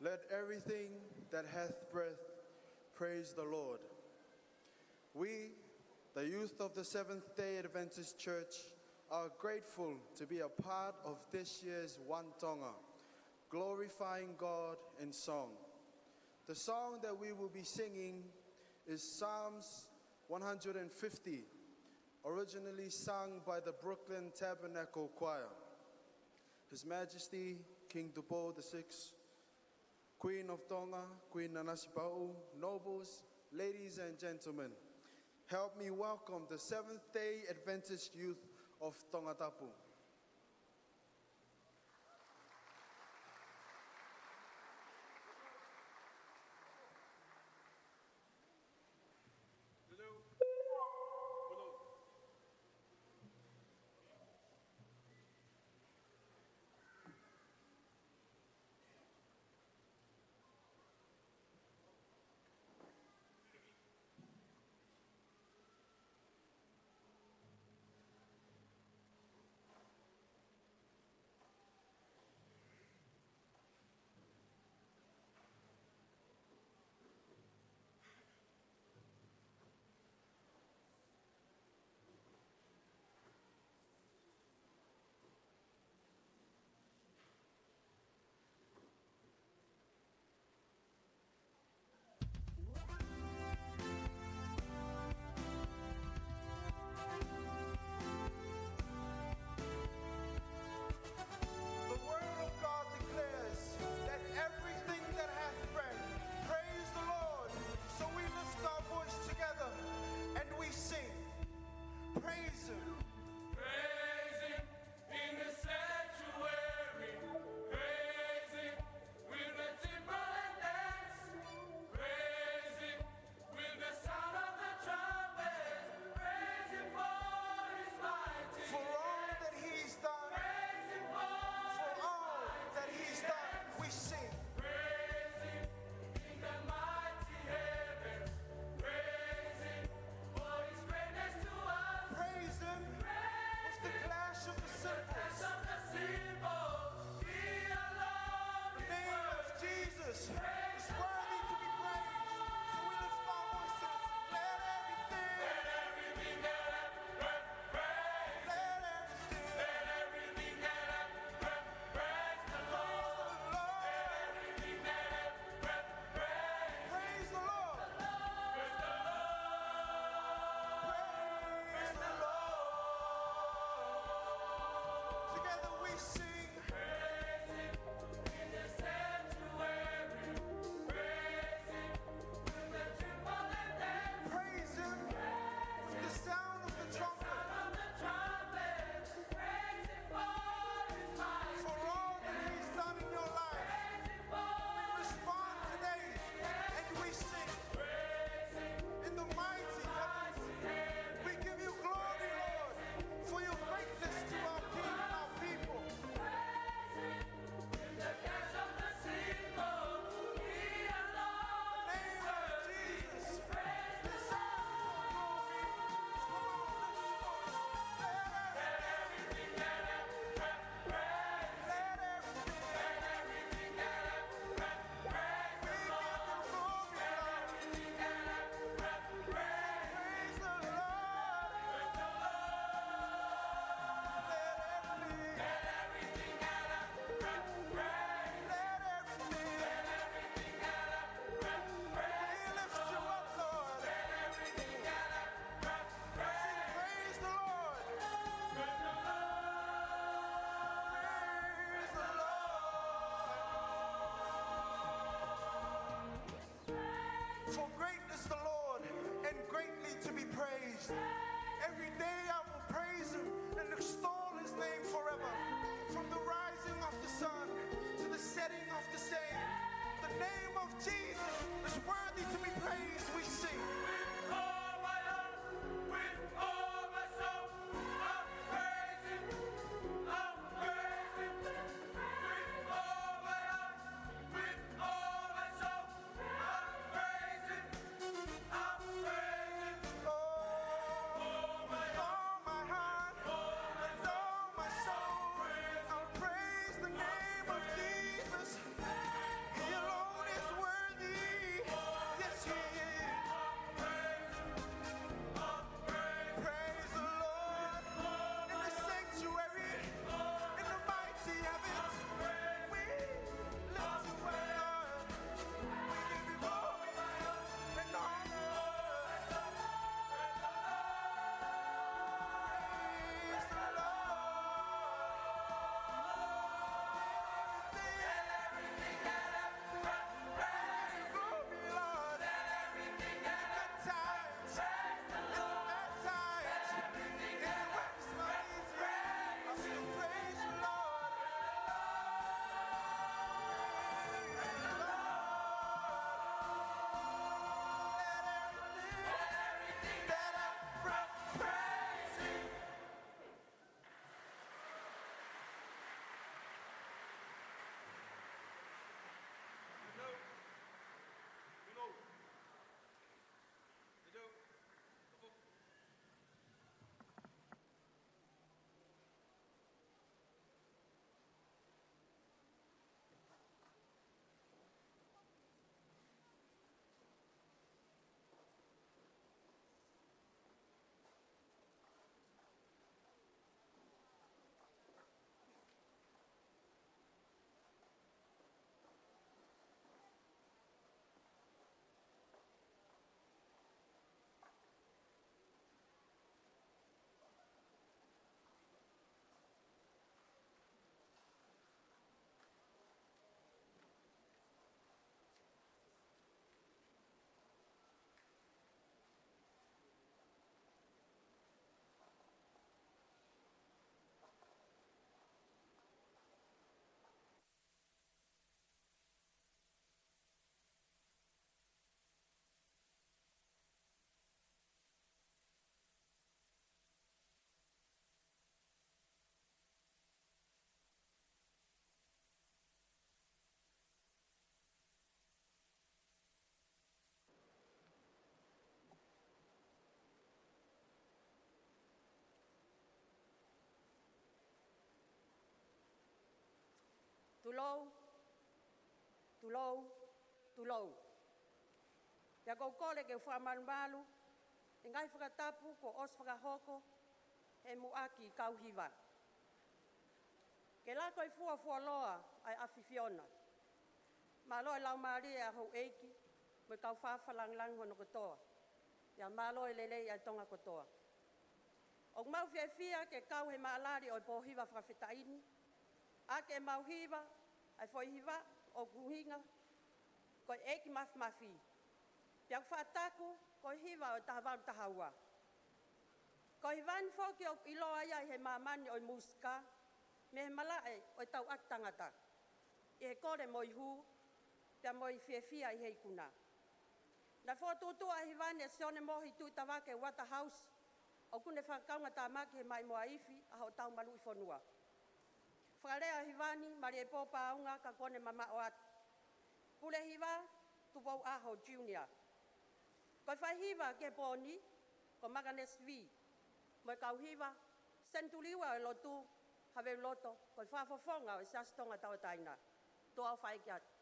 Let everything that hath breath praise the Lord. We, the youth of the Seventh-day Adventist Church, are grateful to be a part of this year's One Tonga, glorifying God in song. The song that we will be singing is Psalms 150, originally sung by the Brooklyn Tabernacle Choir. His Majesty King Dupo VI, Queen of Tonga, Queen Nanasipau, nobles, ladies and gentlemen, help me welcome the Seventh-day Adventist youth of Tongatapu. The word of God declares that everything that hath breath, praise the Lord. So we lift our voice together and we sing, praise Him. Praise Him in the sanctuary. Praise Him with the timbrel and dance. Praise Him with the sound of the trumpet. Praise Him for His mighty For all that He's done, Praise Him for all that He's done, we sing. Praise Him in the mighty heavens. Praise Him for His greatness to us. Praise Him with the clash of the cymbals. He alone The name of Jesus is worthy to be praised. So we lift our voices. Let everything that hath breath praise. Let everything that hath breath praise the Lord. Everything that hath breath praise the Lord. Praise the Lord. Together we sing. Praise Him in the sanctuary. Praise Him with the timbrel and dance. Praise Him with the sound of the trumpet. Sound of the trumpet. Praise Him for His mighty For all that He's done in your life, we respond today and we sing. In the mighty heavens, we give you glory, Lord, for your greatness to our King and our people. the clash of the cymbals. He alone In the name of Jesus, the sound of glory. Come on, lift your voice. Let everything that hath breath praise. Let everything that hath breath praise. We give you glory, Lord. Praise the Lord. Let everything that hath breath praise. Let everything that hath breath praise. We lift you up, Lord. Let everything that hath breath praise. Sing, praise the Lord. Praise the Lord. For great is the Lord and greatly to be praised. Every day I will praise Him and extol His name forever. From the rising of the sun to the setting of the same, the name of Jesus is worthy to be praised. We sing. all my heart, with all my soul, I'll praise Him. I'll praise Him. With all my heart, with all my soul, I'll praise Him. I'll praise Him. All my heart, with all my soul, I'll praise the name of Jesus. He alone low, too low, too low. Ia kau kore ke whamalumalu, e ngai whakatapu ko os whakahoko, he muaki kau hiva. Ke la koe fua loa ai awhiwhiona. Malo e lau maari a hou eiki, me kau whawhalang hono kotoa. Ia malo e lelei ai tonga kotoa. O mau whiawhia ke kau he maalari o po hiva whawhitaini. A ke mau hiva, ai foi hiva o kuhinga, koe eiki mafi. Piak whaataku, koe hiva o tahawau tahaua. Koe hivani whoki o iloa ia he mamani o muska, me he malae o tau ak tangata. I he kore moi hu, pia moi whiawhia i hei kuna. Na whotutua hivani e sione mohi tu tawake Water House, o kune whakaunga tā maki he mai moa iwi, a ho tau malu i whonua. Whakarea hivani, mari e pōpa aunga ka kone mama o atu. Pule hiva, tupou aho junior. Koe whai hiva ke pōni, ko Maganes V. Moe kau hiva, sentuliwa e lotu, hawe loto, koe whafofonga o sastonga tau taina. Toa o whai ki atu.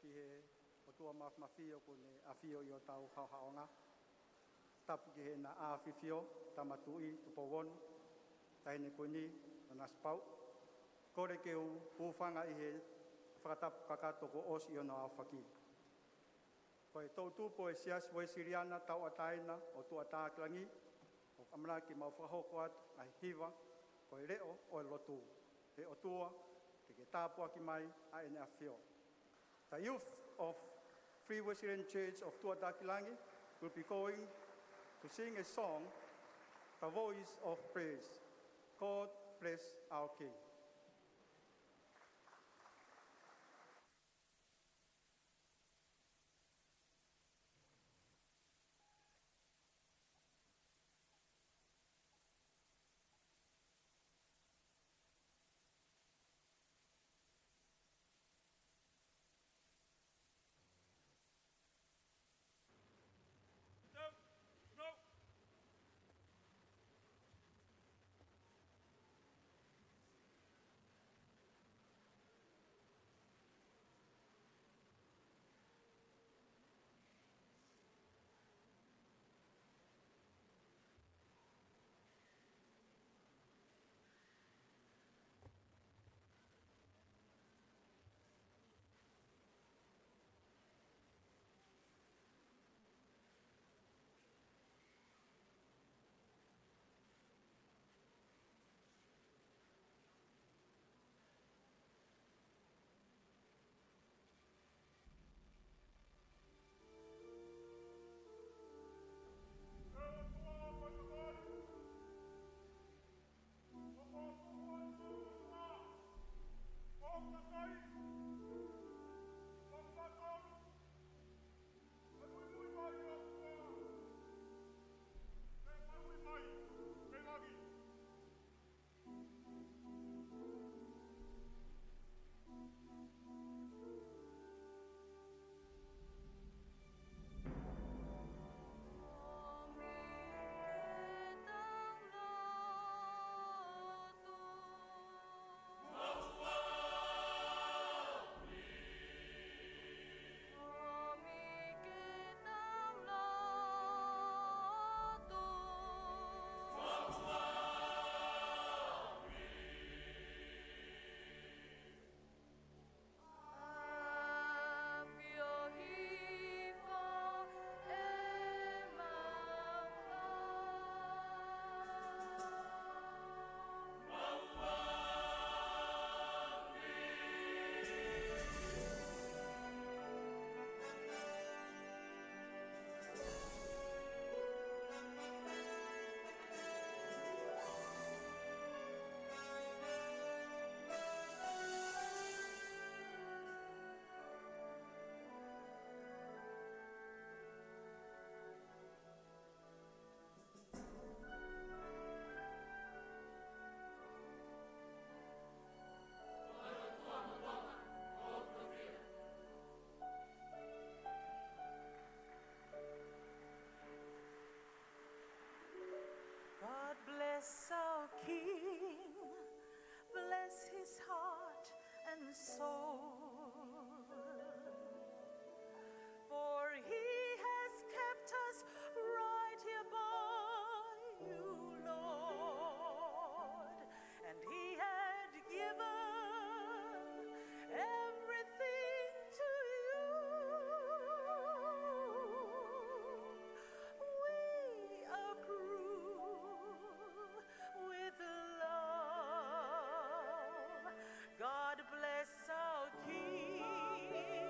ki he o tua mawhio ko ne a whio i o tau hauhaonga. Tapu ki he na a whiwhio, tamatui, tupowon, tahine kuni, na naspau. Kore ke u hūwhanga i he whakatapu kakatoko os i o na awhaki. Ko e tau tūpo e sias wai siriana tau ataina o tu atāklangi, o amana ki mau whahoko atu ai hiwa, ko e reo o e lotu. He o tua, te ke tāpua ki mai, a ene a whio. The youth of Free Wesleyan Church of Tuatakilangi will be going to sing a song, The Voice of Praise. God bless our King. God bless our King, bless his heart and soul. For he has kept us right here by you, Lord, and he had given everything to you. We approve with love. God bless our King.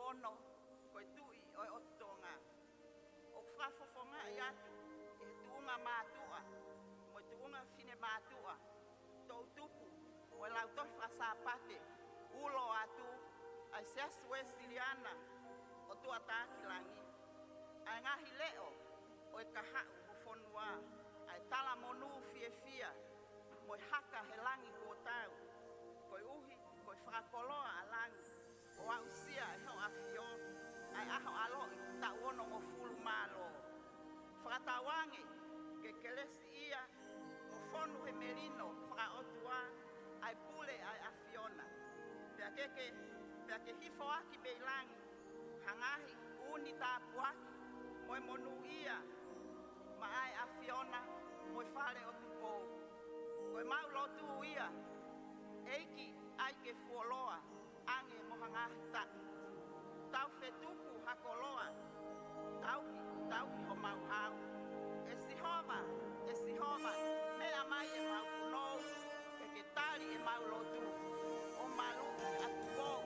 ono, koe tui o e otonga. O whafofonga i atu, e tuunga mātua, mo tuunga fine mātua, tau tupu, o e lautoi whasapate, ulo atu, ai seas Wesiliana, o tua tākilangi. Ai ngahi leo, o e kahau o whonua, ai tala monu fia, mo e haka he langi kua tau, koe uhi, koe whakakoloa a langi, o au sia e heo awhio, ai aho alo i ta uono o fulu malo. Whakatawange, ke kelesi ia, mo whonu he merino, whakaotua, ai pule ai awhiona. Pea ke hifo aki beilangi, hangahi uni tāpuaki, mo e monu ia, ma ai awhiona, mo e whare o tupou. Koe mau lotu ia, eiki ai ke fuoloa, ange mo hangahi taku. Tau whetuku hakoloa, tauki o mau hau. E sihoma, mea mai e mau kunou, e ke tari e mau lotu, o malu atu kou.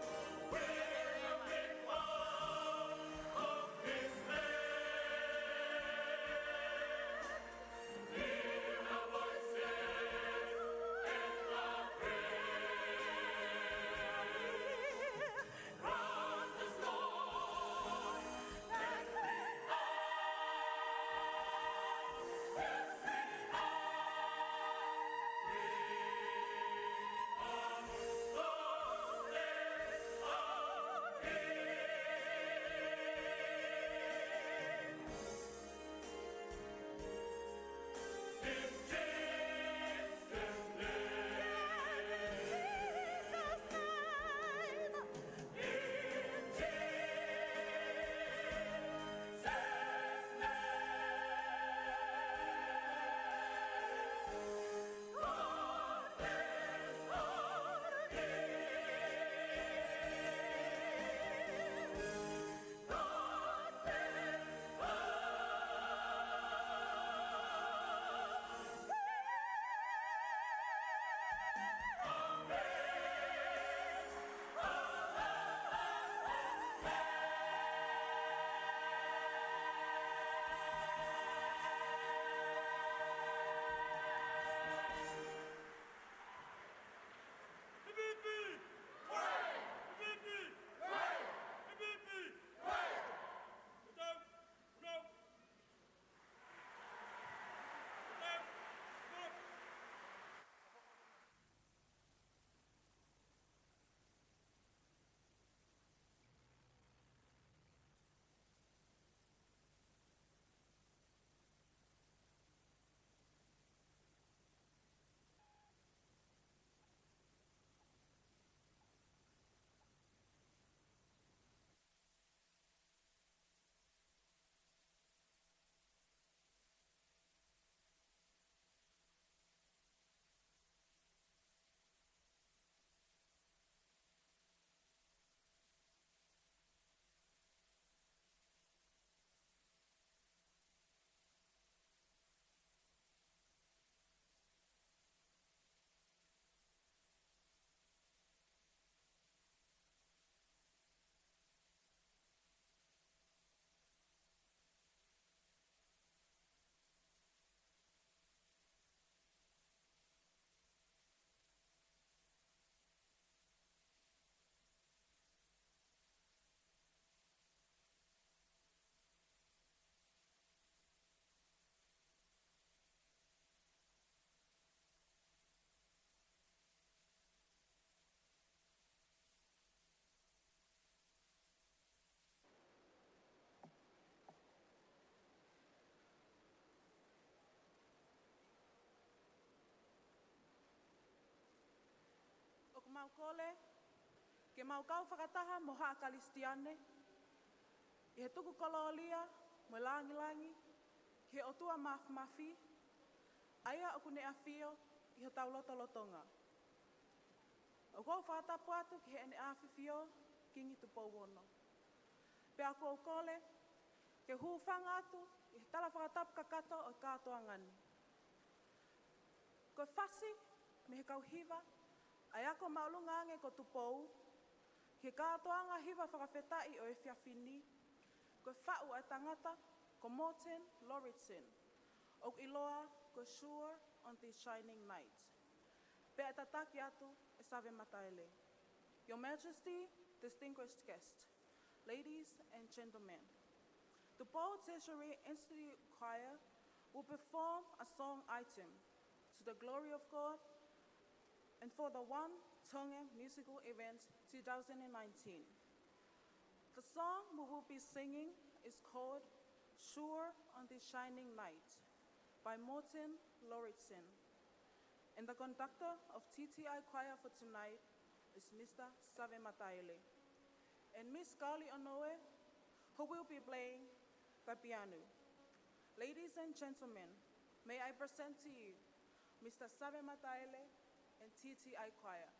mau kole, ke mau kau whakataha mo haa kalistiane, i he tuku kololia, mo langi, ke o tua mafi, aia o kune a whio, i he tau lotonga. O kou whakatapu atu ki he ene a whiwhio, kingi tu pouono. Pea kou kole, ke hūwhanga atu, i he tala whakatapu kakato o katoa ngani. Ko whasi, me he kauhiwa, ai ako maulunga ange ko tupou, Ke kātoanga hiwa whakawhetai o e whiawhini, ko whau a tangata, ko Morten Lauritsen, o iloa ko Sure on this shining night. Pe atataki atu e Save Mataele. Your Majesty, distinguished guests, ladies and gentlemen, the Paul Tertiary Institute Choir will perform a song item to the glory of God and for the One Tonga Musical Event 2019. The song we will be singing is called Sure on this Shining Night by Morten Lauritsen. And the conductor of TTI Choir for tonight is Mr. Save Mataele. And Miss Carly Onoe, who will be playing the piano. Ladies and gentlemen, may I present to you Mr. Save Mataele and TTI Choir.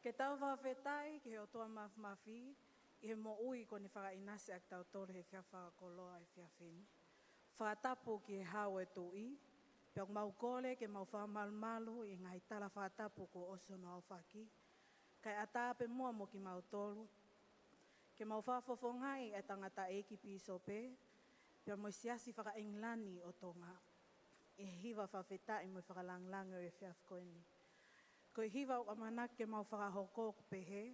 Ke tau whawhetai ki he o toa mafi, i he mo ui ko ni whakainasi ak tau tore he whia whakakoloa e whia whini. Whatapu ki he hao e tui, pe o mau kore ke mau whamalumalu i ngai tala whatapu ko oso no au whaki. Kai atape mua mo ki mau tolu, ke mau whafofongai e tangata e ki pisope, pe mo siasi whakainglani o tonga. E hiwa whawhetai mo whakalanglango e whia whkoini. Ko hiwa o amanak ke mau whakahoko pehe,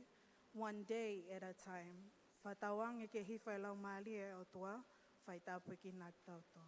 one day at a time. Whatawang e ke hiwa e lau maali e o tua, whaitapu ki nak tauto.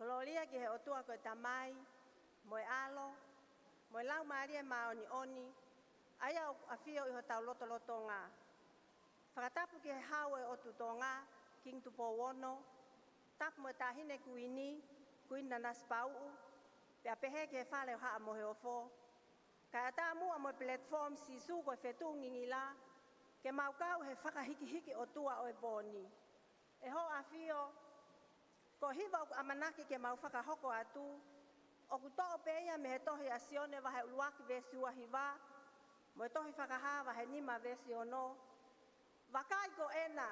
Kololia ki he otua koe tamai, moe alo, moe lau maaria maoni oni, aia o afio iho tau loto loto ngā. Whakatapu ki he hau e otu tō ngā, king tupo wono, tapu moe tahine kuini, kuina nas pau, pe apehe ki he whale o haa mohe o fo. Kai ata mua moe platform si su koe whetu ngingi la, ke maukau he whakahiki hiki o tua o e boni. E ho afio, ko hiva o amanaki ke mau whakahoko atu, o ku to'o peia me he tohi asione wahe uluaki vesi ua hiva, mo e tohi whakaha wahe nima vesi ono. Wakai ko ena,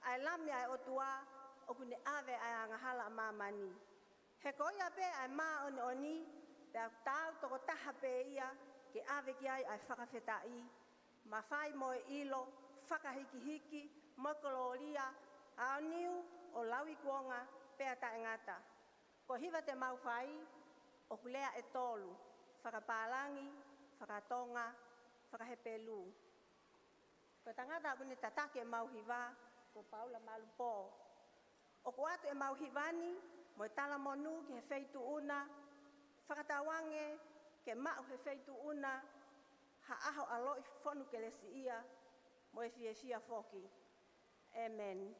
ai lami ai o tua, o kune ave ai angahala mamani. He ko ia pe ai maa oni oni, pe au tau toko taha pe ia, ke ave ki ai whakawhetai, ma whai mo e ilo, whakahiki hiki, mo koloria, au niu o lawi kuonga, pea ta ngata. Ko hiva te mau whai, o kulea e tolu, whakapālangi, whakatonga, whakahepelu. Ko tangata kune tatake e mau hiva, ko Paula Malupo. O ko atu e mau hivani, mo e tala monu ki he feitu una, whakatawange ke mau he feitu una, ha aho aloi whonu ke lesi ia, mo e fia foki. Amen.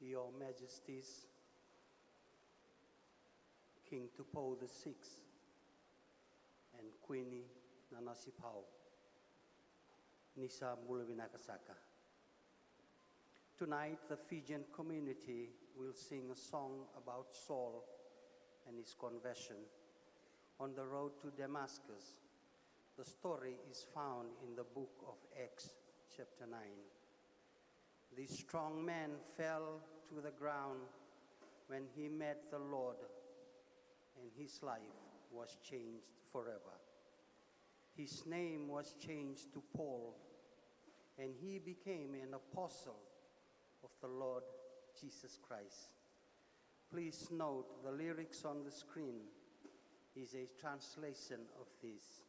Your Majesties, King Tupou VI, and Queenie Nanasipau, Nisa Mulawinakasaka. Tonight, the Fijian community will sing a song about Saul and his conversion. On the road to Damascus, the story is found in the book of Acts, chapter 9. This strong man fell to the ground when he met the Lord, and his life was changed forever. His name was changed to Paul, and he became an apostle of the Lord Jesus Christ. Please note the lyrics on the screen is a translation of this.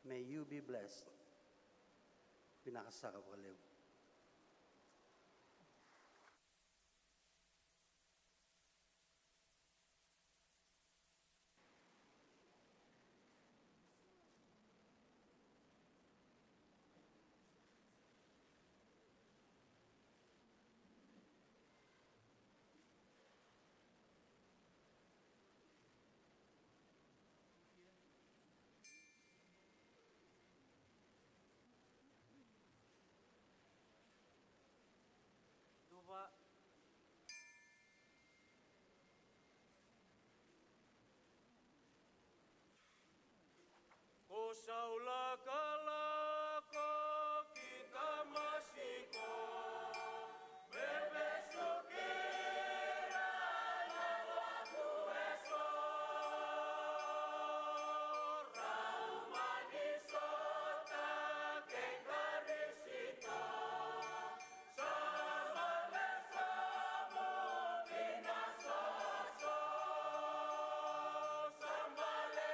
May you be blessed. Pinakasaka po kaleo. Duba. Ko saula kalako kita masih ko bebeso kera na waktu eso rauma di sota kekarisito sama lesamo binasoso sambale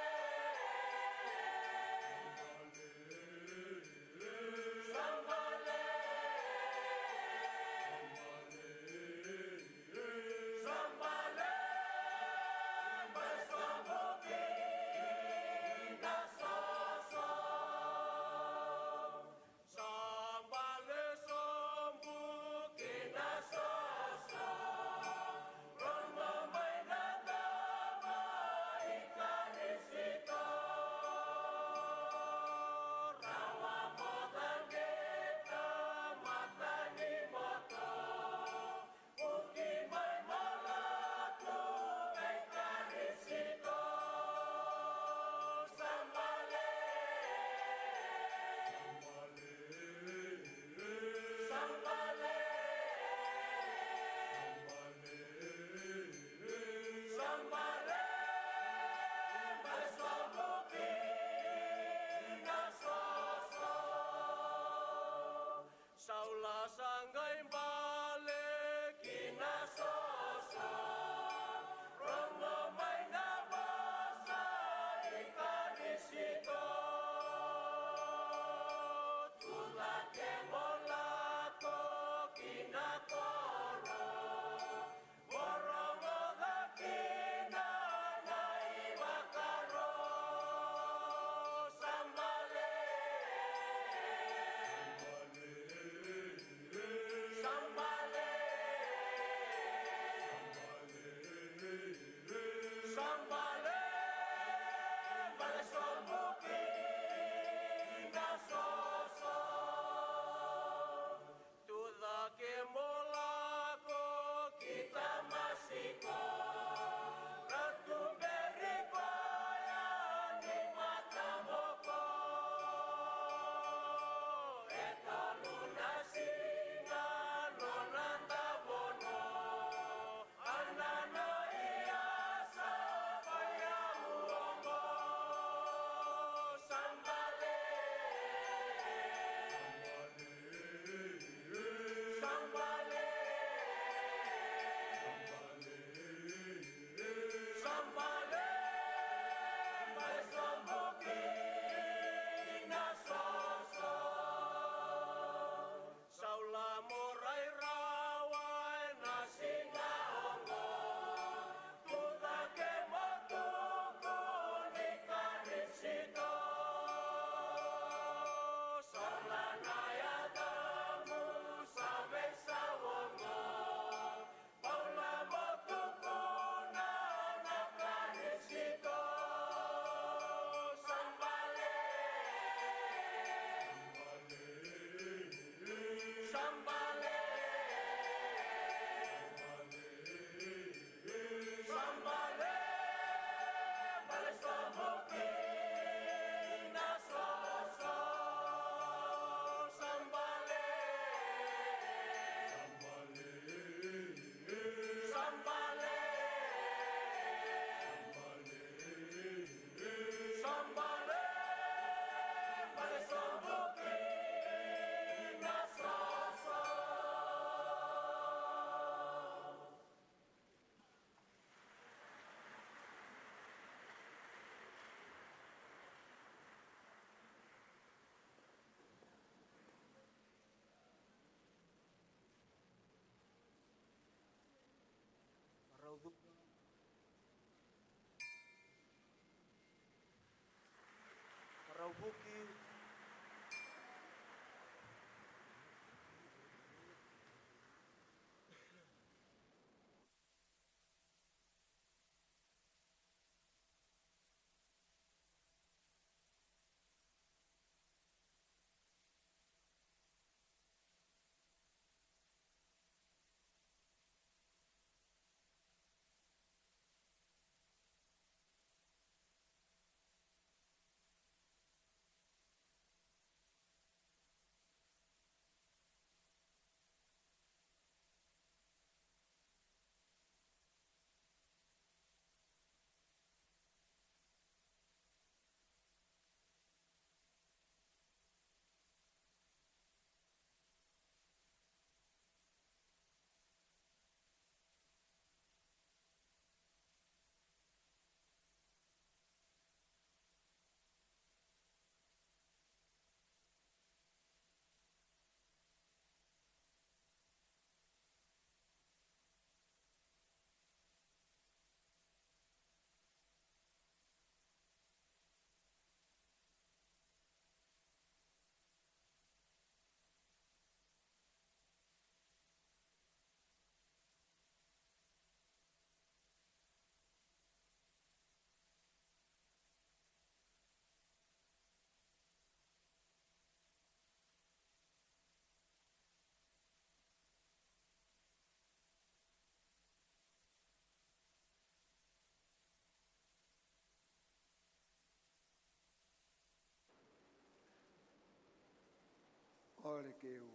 Ole ke u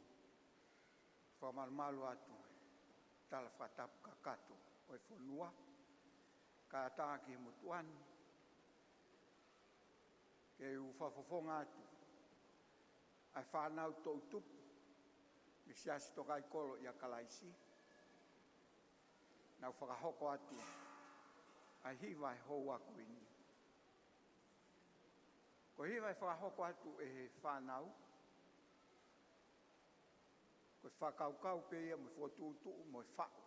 whamalmalu atu tala whatapu ka kato o e whanua ka tāki he mutuani ke u whafofonga atu ai whanau tō tupu me siasi toka i kolo i a kalaisi nau whakahoko atu ai hiwa e hou aku ini ko hiwa e whakahoko atu e he whanau ko whakaukau pe ia mo whotutu mo whao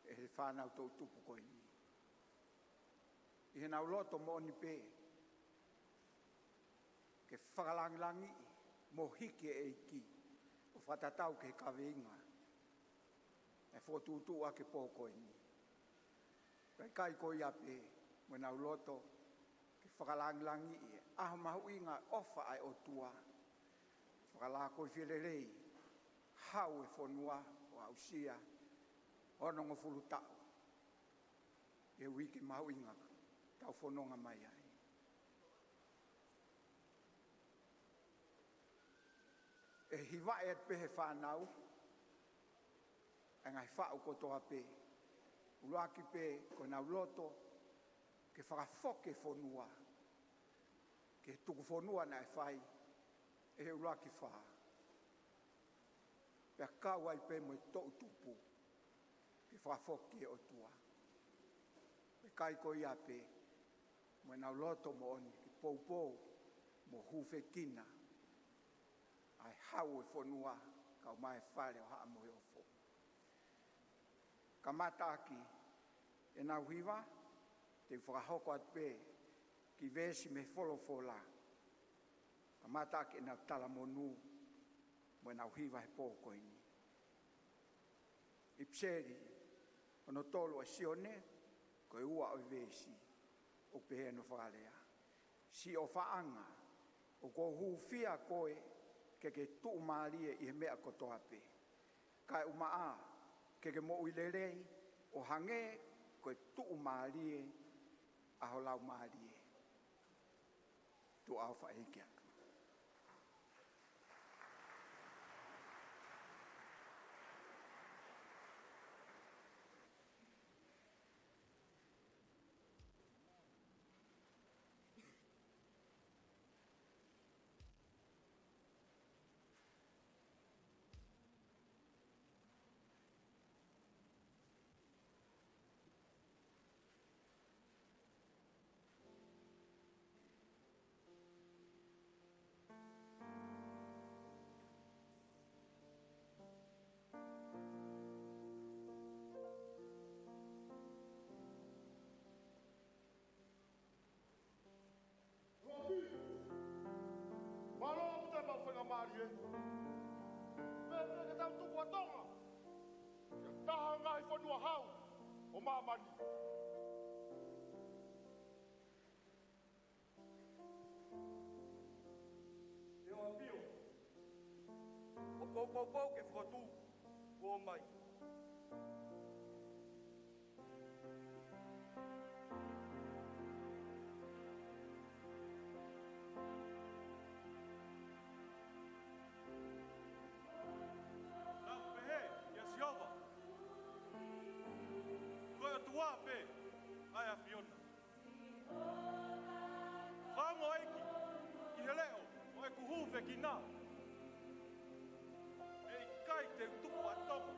e he whanau tō tupu ko ini i he nau loto mo oni pe ke whakalangilangi mo hiki e iki o whatatau ke kaweinga e whotutu a ke pōko ini kai ko ia pe mo nau loto ke whakalangilangi e aho mahu inga ofa ai o tua whakalako i whirerei hau e whonua o ausia ono ngo fulu tau e wiki mahu inga tau whononga mai ai e hiwa e pehe whanau e ngai whao kotoa pe uruaki pe ko nau loto ke whakafoke whonua ke tuku whonua na e whai e he uruaki whaa pia kau ai pe mo i tō tupu ke whakafoke o tua pe kai ko ia pe mo nau loto mo oni ke poupou mo hufe kina ai hau e whonua kau mai whare o haa mo e ofo ka mata aki e nau hiwa te whakahoko at pe ki vesi me wholofola ka mata aki e nau tala monu mo e nau hiwa he pōko ini i pseri ono tolu a sione ko e ua o vesi o pehe no whalea si o whaanga o ko hufia koe ke tuu maalie i he mea kotoa pe kai umaa ke mo uilerei o hange ko tuu maalie aho lau maalie tu au whaekia Marie. Pepe ke tau tuku atonga. Ia taha ngai whanua hau o mamani. E o apio. O pau ke whatu o mai. Wape ai a Fiona. Whango eiki, i he leo, o e kuhuwe ki nā. E i kai te tupu atonga.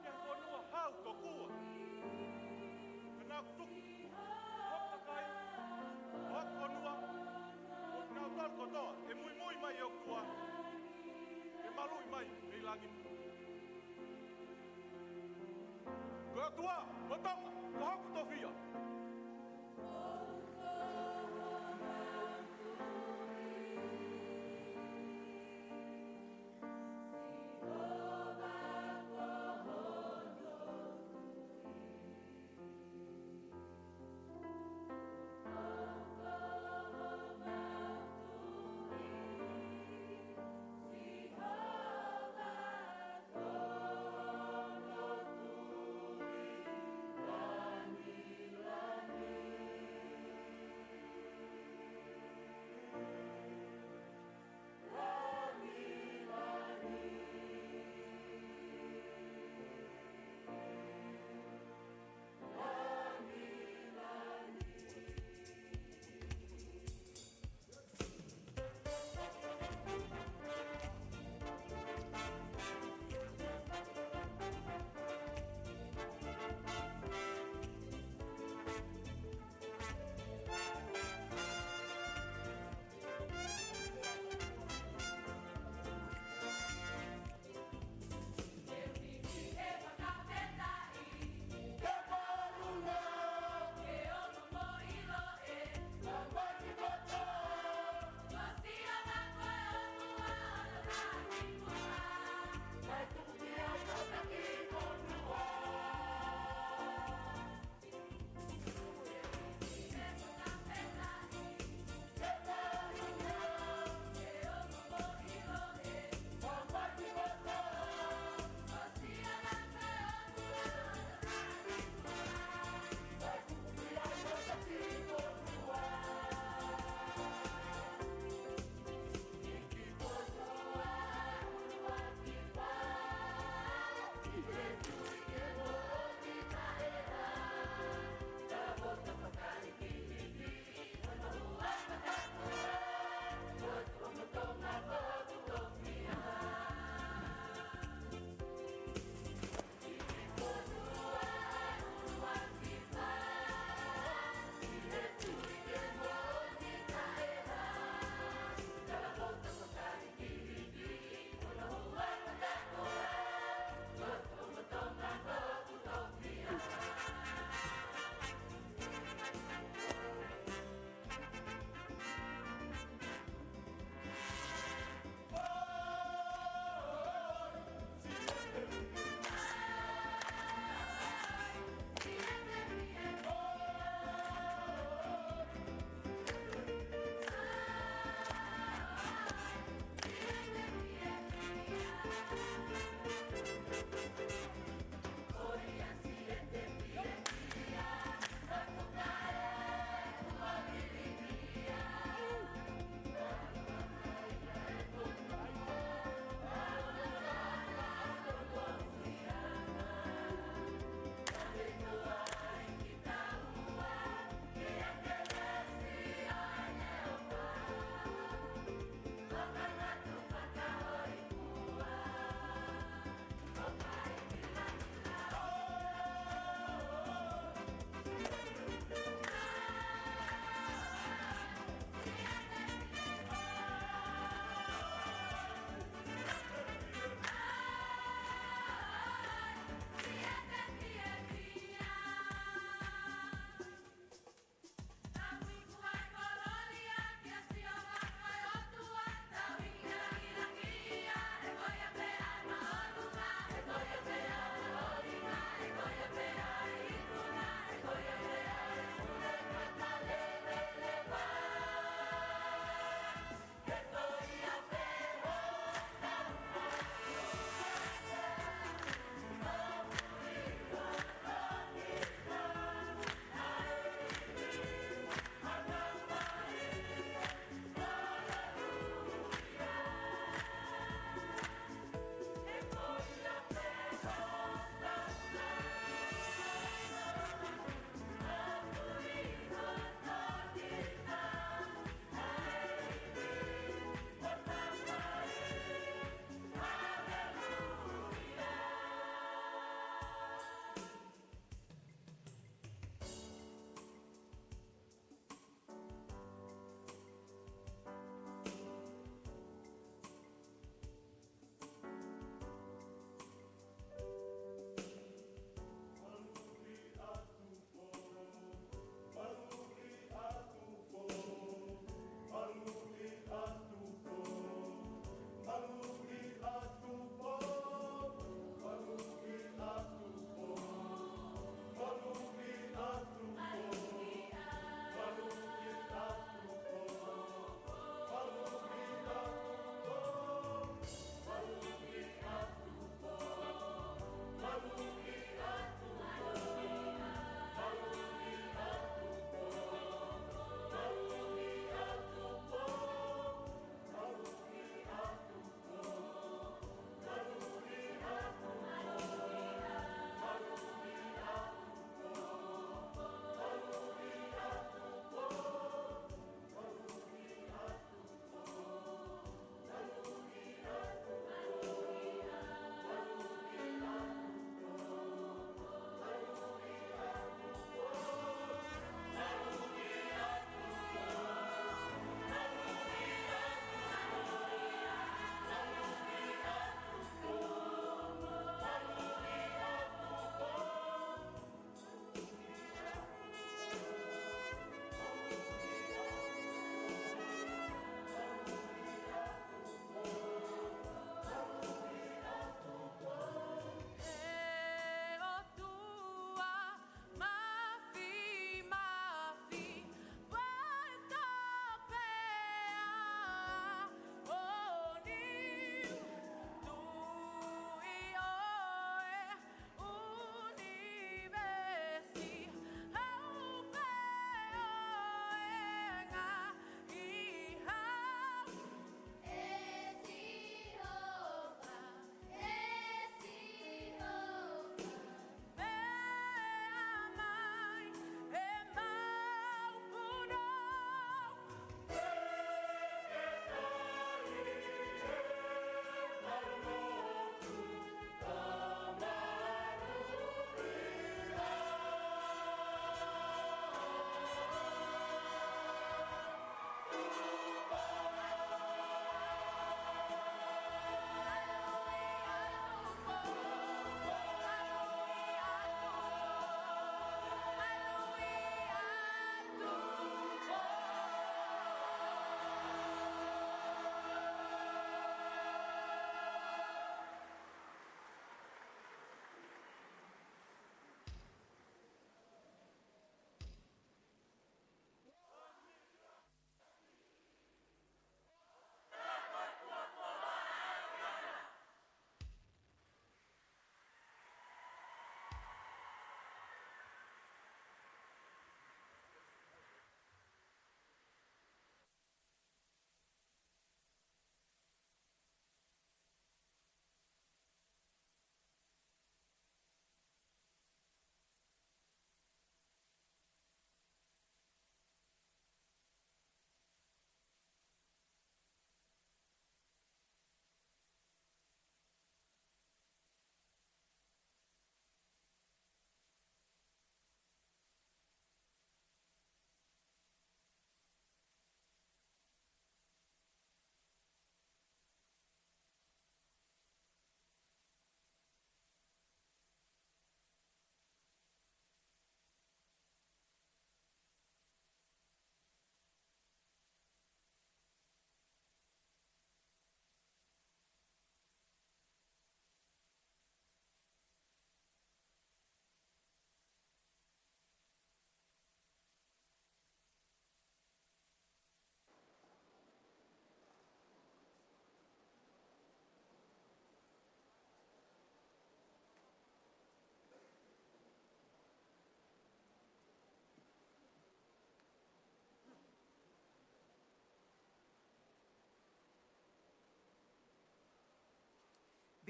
Ia whanua hau to kua. E nā tuku, hoka kai, hoka whanua, o nā tal kotoa, e mui mai e o kua. E malui mai, e langi. Ko tua, watanga, ko haku tofia.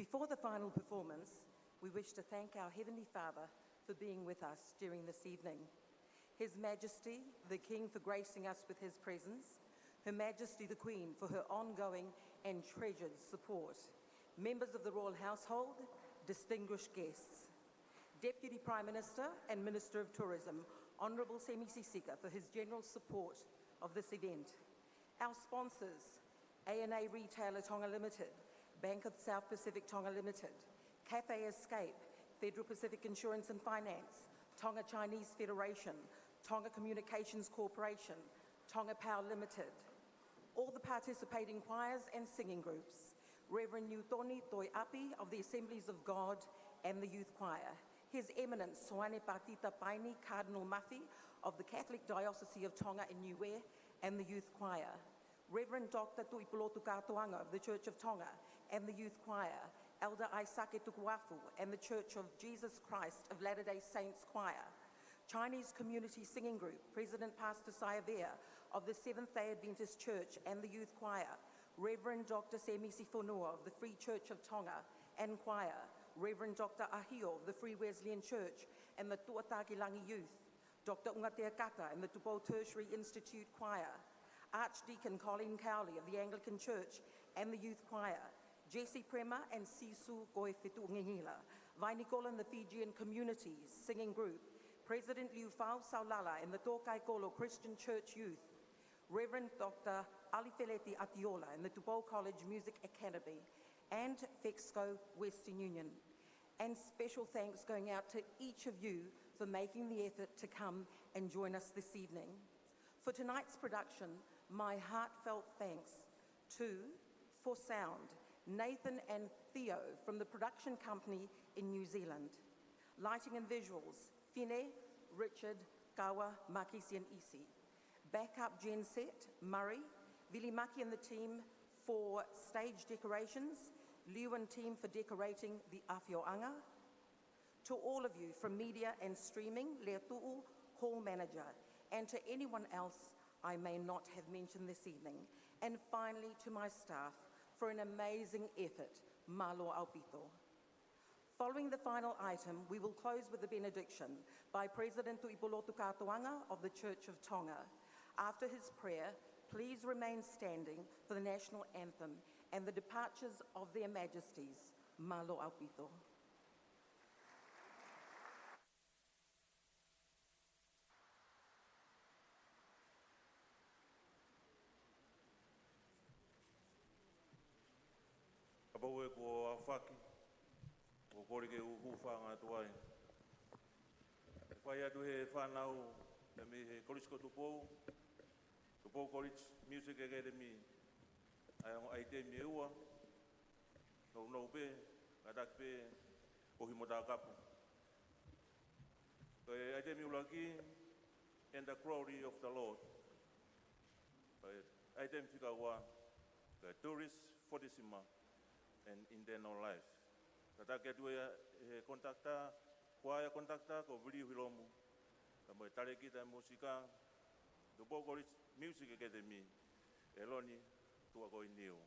Before the final performance, we wish to thank our Heavenly Father for being with us during this evening. His Majesty, the King, for gracing us with his presence, Her Majesty the Queen for her ongoing and treasured support, members of the royal household, distinguished guests, Deputy Prime Minister and Minister of Tourism, Honourable Semi Sisika, for his general support of this event, our sponsors, A&A Retailer Tonga Limited, Bank of South Pacific Tonga Limited, Cafe Escape, Federal Pacific Insurance and Finance, Tonga Chinese Federation, Tonga Communications Corporation, Tonga Power Limited, all the participating choirs and singing groups, Reverend Newtoni Toi Api of the Assemblies of God and the Youth Choir, His Eminence Soane Patita Paini Cardinal Mafi of the Catholic Diocese of Tonga in Niue and the Youth Choir, Reverend Dr. Tuipolotu Katoanga of the Church of Tonga and the Youth Choir, Elder Aisake Tukuafu and the Church of Jesus Christ of Latter-day Saints Choir, Chinese Community Singing Group, President Pastor Sayavea of the Seventh-day Adventist Church and the Youth Choir, Reverend Dr. Semisi Fonua of the Free Church of Tonga and Choir, Reverend Dr. Ahio of the Free Wesleyan Church and the Tuatakilangi Youth, Dr. Ungatea Kata and the Tupou Tertiary Institute Choir, Archdeacon Colleen Cowley of the Anglican Church and the Youth Choir, Jesse Prema and Sisu Goefetu Ngingila, Vainikola and the Fijian Communities Singing Group, President Liu Fao Saulala and the Tokai Kolo Christian Church Youth, Reverend Dr. Alifeleti Atiola and the Tupou College Music Academy, and FEXCO Western Union. And special thanks going out to each of you for making the effort to come and join us this evening. For tonight's production, my heartfelt thanks to, for sound, Nathan and Theo from the production company in New Zealand. Lighting and visuals, Fine, Richard, Kawa, Makisi and Isi. Backup gen set, Murray, Vilimaki and the team for stage decorations, Liu and team for decorating the Awhioanga. To all of you from media and streaming, Lea Tu'u, hall manager, and to anyone else I may not have mentioned this evening. And finally to my staff for an amazing effort, Malo Aupito. Following the final item, we will close with a benediction by President Tuipolotu Katoanga of the Church of Tonga. After his prayer, please remain standing for the national anthem and the departures of their majesties. Malo Aupito. Abaue ko awhaki, ko kore ke uhuwha ngā tuai. E whai atu he whanau, e me he Korisko Tupou College Music Academy, ai ang ai te mi ua, no pe, katak pe, ohi mo kapu. Ko e ai te mi ulaki, and the glory of the Lord. Ai te mi whika ua, ka tourist fortisima, and in their no life. Kata ke tu e kontakta, kuaya kontakta ko video hilomu. Kamo e tare kita musika, Tupou College Music Academy, Eloni, tua ko iniu.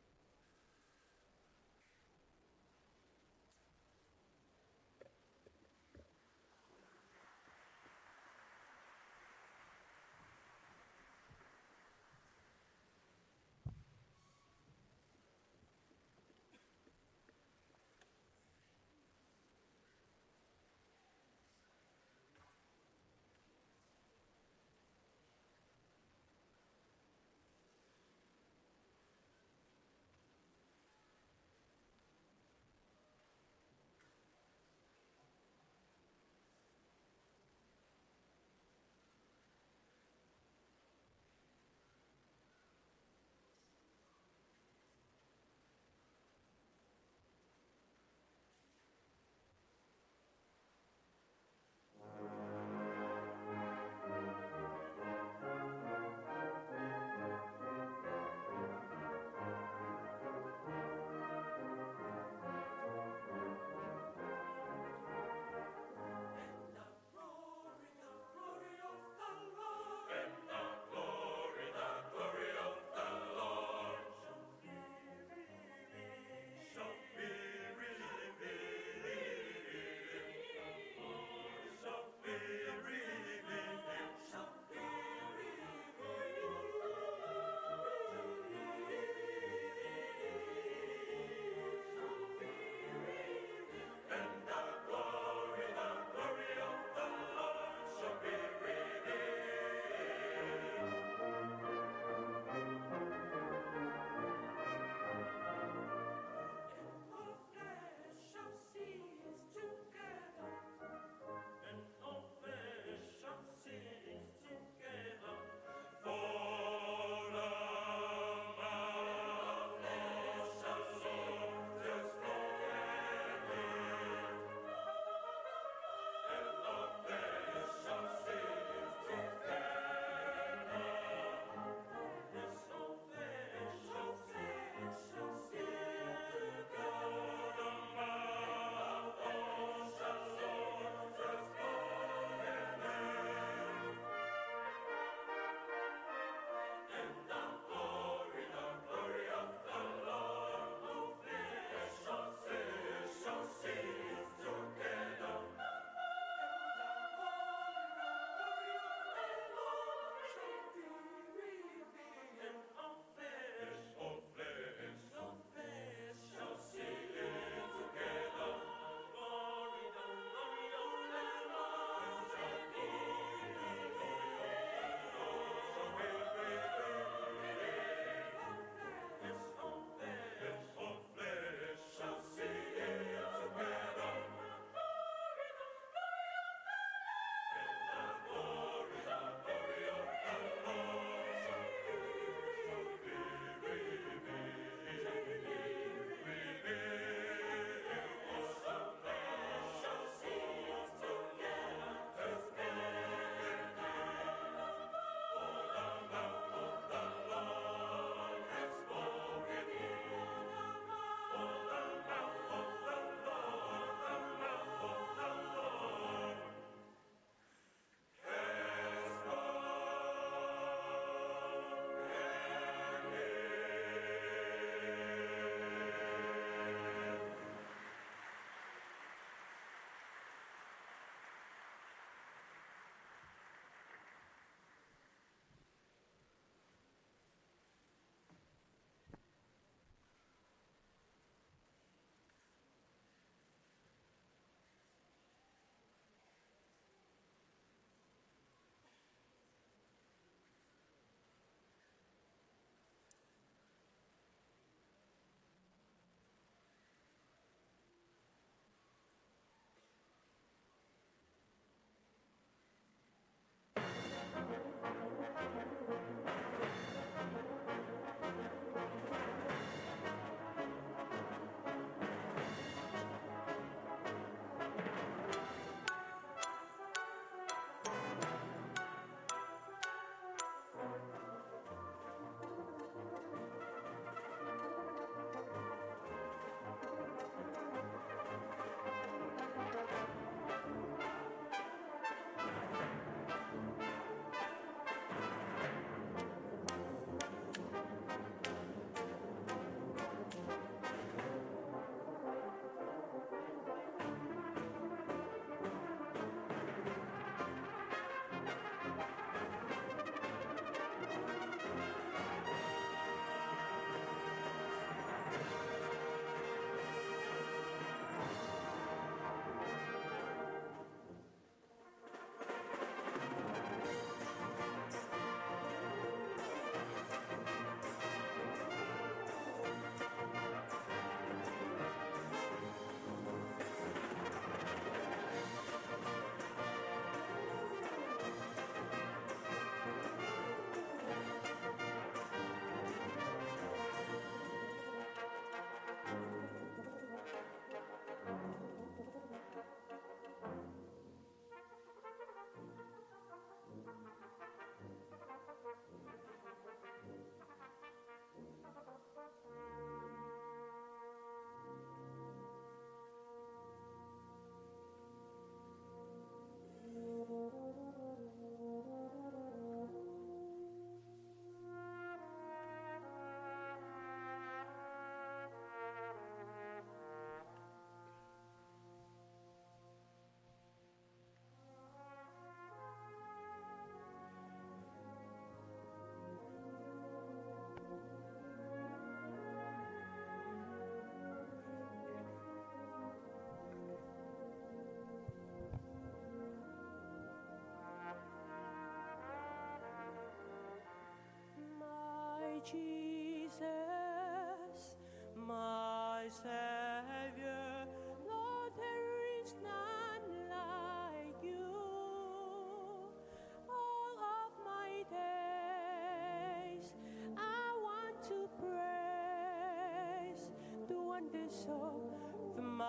wonders of the mighty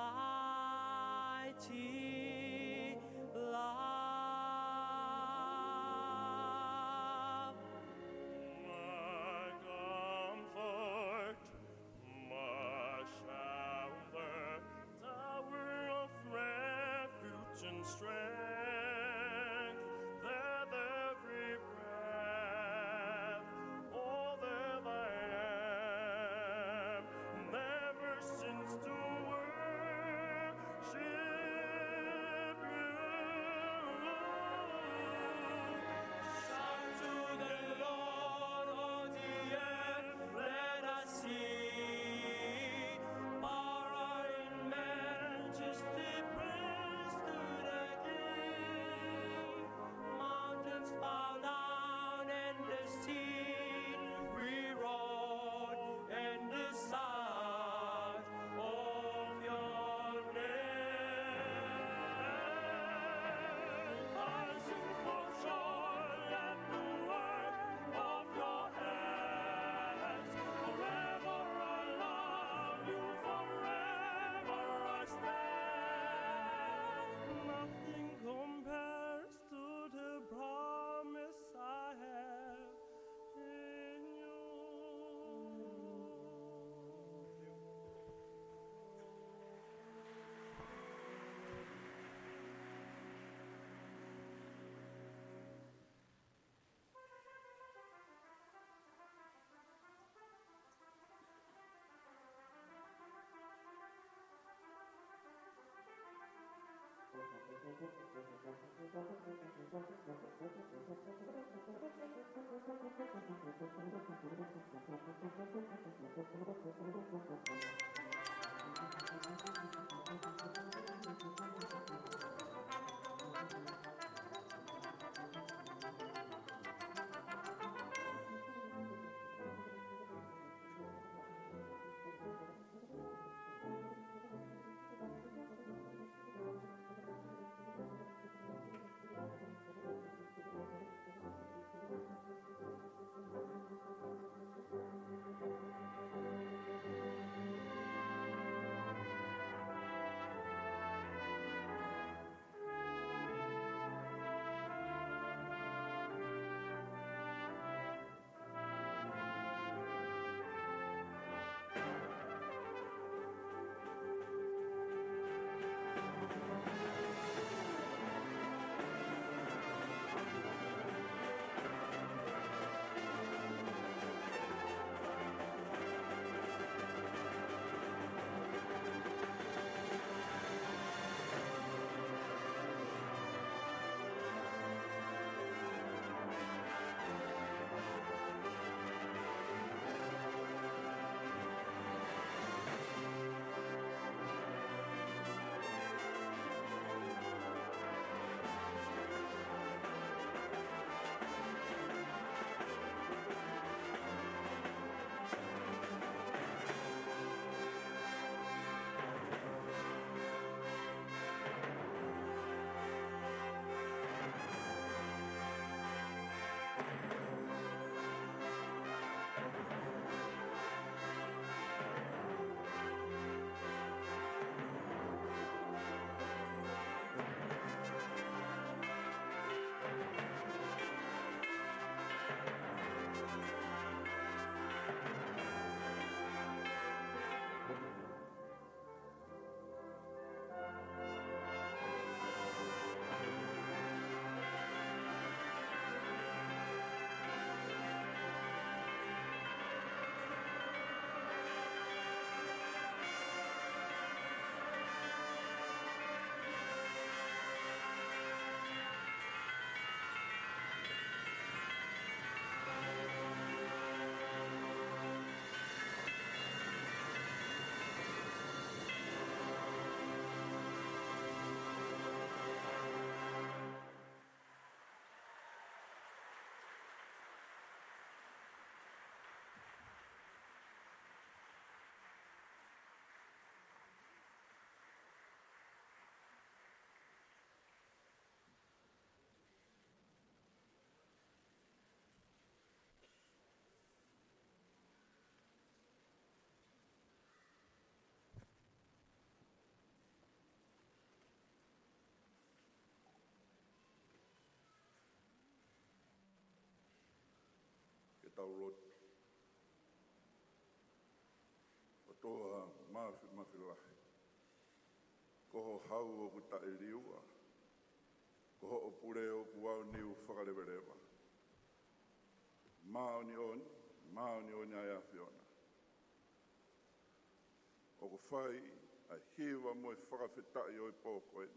love. My comfort, my shelter, tower of refuge and strength, that every breath, all that I am, never since to worship you. Shout to the Lord, oh the earth, let us see. Power in majesty, praise to the King. Mountains bow down and the sea re-roar, and the sound of your name. I sing for joy at the work of your hands. Forever I love you, forever I stand. Nothing compares to the promise I have in you. taulot. O toa mafi lahi. Koho hau o kuta e liua. Koho o pure o kuau niu whakalewerewa. Maoni oni ai awhiona. O ko whai ai hiwa mo e whakawhetai o e pōkoe.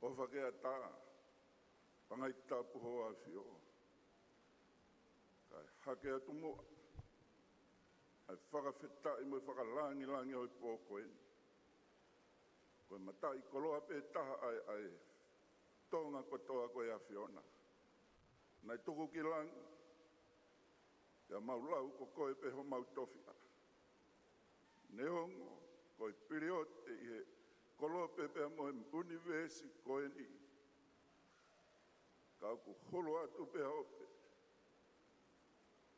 O whakea tā, pangai tapu ho awhio. Kai hake atu moa. Ai whakawhetai mo e whakalangi o e pōkoe. Koe matai koloa pe taha ai tonga kotoa koe awhiona. Nai tuku ki langi. Ia maulau ko koe pe ho mautofia. Neongo, koe piriote i he koloa pe pe mo e universi koe ni. Kau ku holo atu pe hope.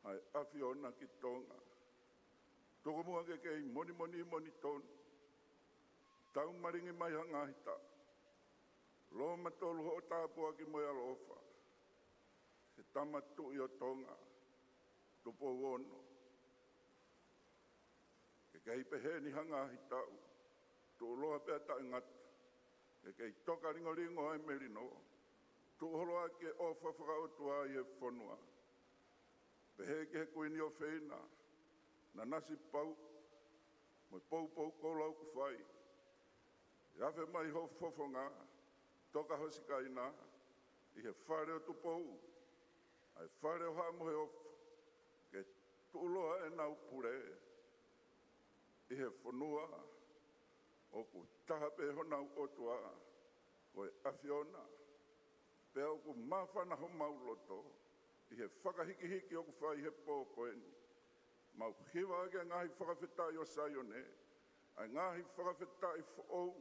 Ai awhiona ki tonga. Toko mua ke kei moni tonu. Tau maringi mai hangahita. Lo matolu ho tāpua ki moe alofa. He tamatu i o tonga. Tupo wono. Ke kei pehe ni hangahita u. Tu loa pea ta ngata. Ke kei toka ringo ai merino. Tu holoa ke ofa whakaotua i e whanua. Pehe ke he kuini o wheina. Na nasi pau. Moi pou koulau ku whai. Iawe mai ho fofonga. Toka hosi kaina. I he whare o tupou. Ai whare o hamo he ofa. Ke tuloa e nau pure. I he whanua. O ku taha pe honau otua. Koe awhiona. Pe o ku mawhana ho mauloto. I he whakahiki o ku whai he pōkoeni. Mau hiwa ake ngahi whakawhetai o saione. Ai ngahi whakawhetai whaou.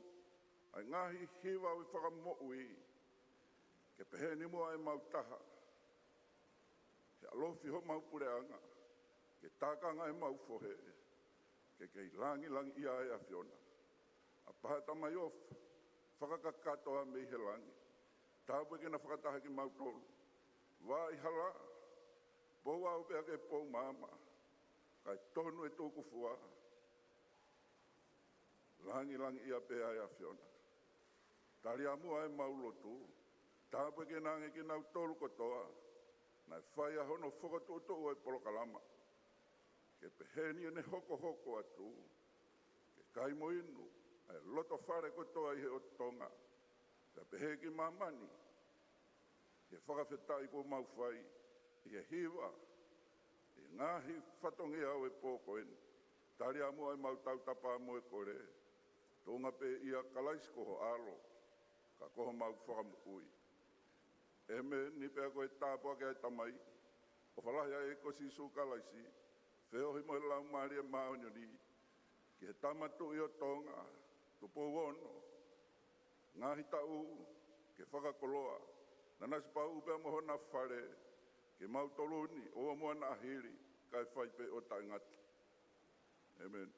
Ai ngahi hiwa o whakamoui. Ke pehe ni mua e mau taha. Ke alofi ho mau pureanga. Ke tākanga e mau fohe. Ke kei langi ia e awhiona. A pahata mai ofa. Whakakakatoa mei he langi. Tāpue ke na whakataha ki mau tolu. Wā i hala. Pou au pea ke pou mama. Kai tonu e tōku fua. Langi ia pea e awhiona. Tari amua e maulotu. Tāpue ke nange ki nau tolu kotoa. Nai whai ahono whakatoto o e polokalama. Ke peheni ene hoko atu. Ke kaimo inu. Ai loto whare kotoa i he o tonga. Ke pehe ki mamani. Ke whakawhetai ko mau whai. I he hiwa. I ngahi whatongia o e pōkoeni. Tari amua e mau tautapa mo e kore. Tonga pe ia kalaisko ho alo. Ka koho mau whakamukui. E me ni pea koe tāpua ke ai tamai. O whalahia e ko si sukalaisi. Wheohi mo e lau maari e maonioni. Ki he tamatu i o tonga. Tupo wono. Ngahi tau. Ke whakakoloa. Nanasi pau upea moho na whare. Ke mau toluni. O mua na ahiri. Kai whaipe o taingata. Amen.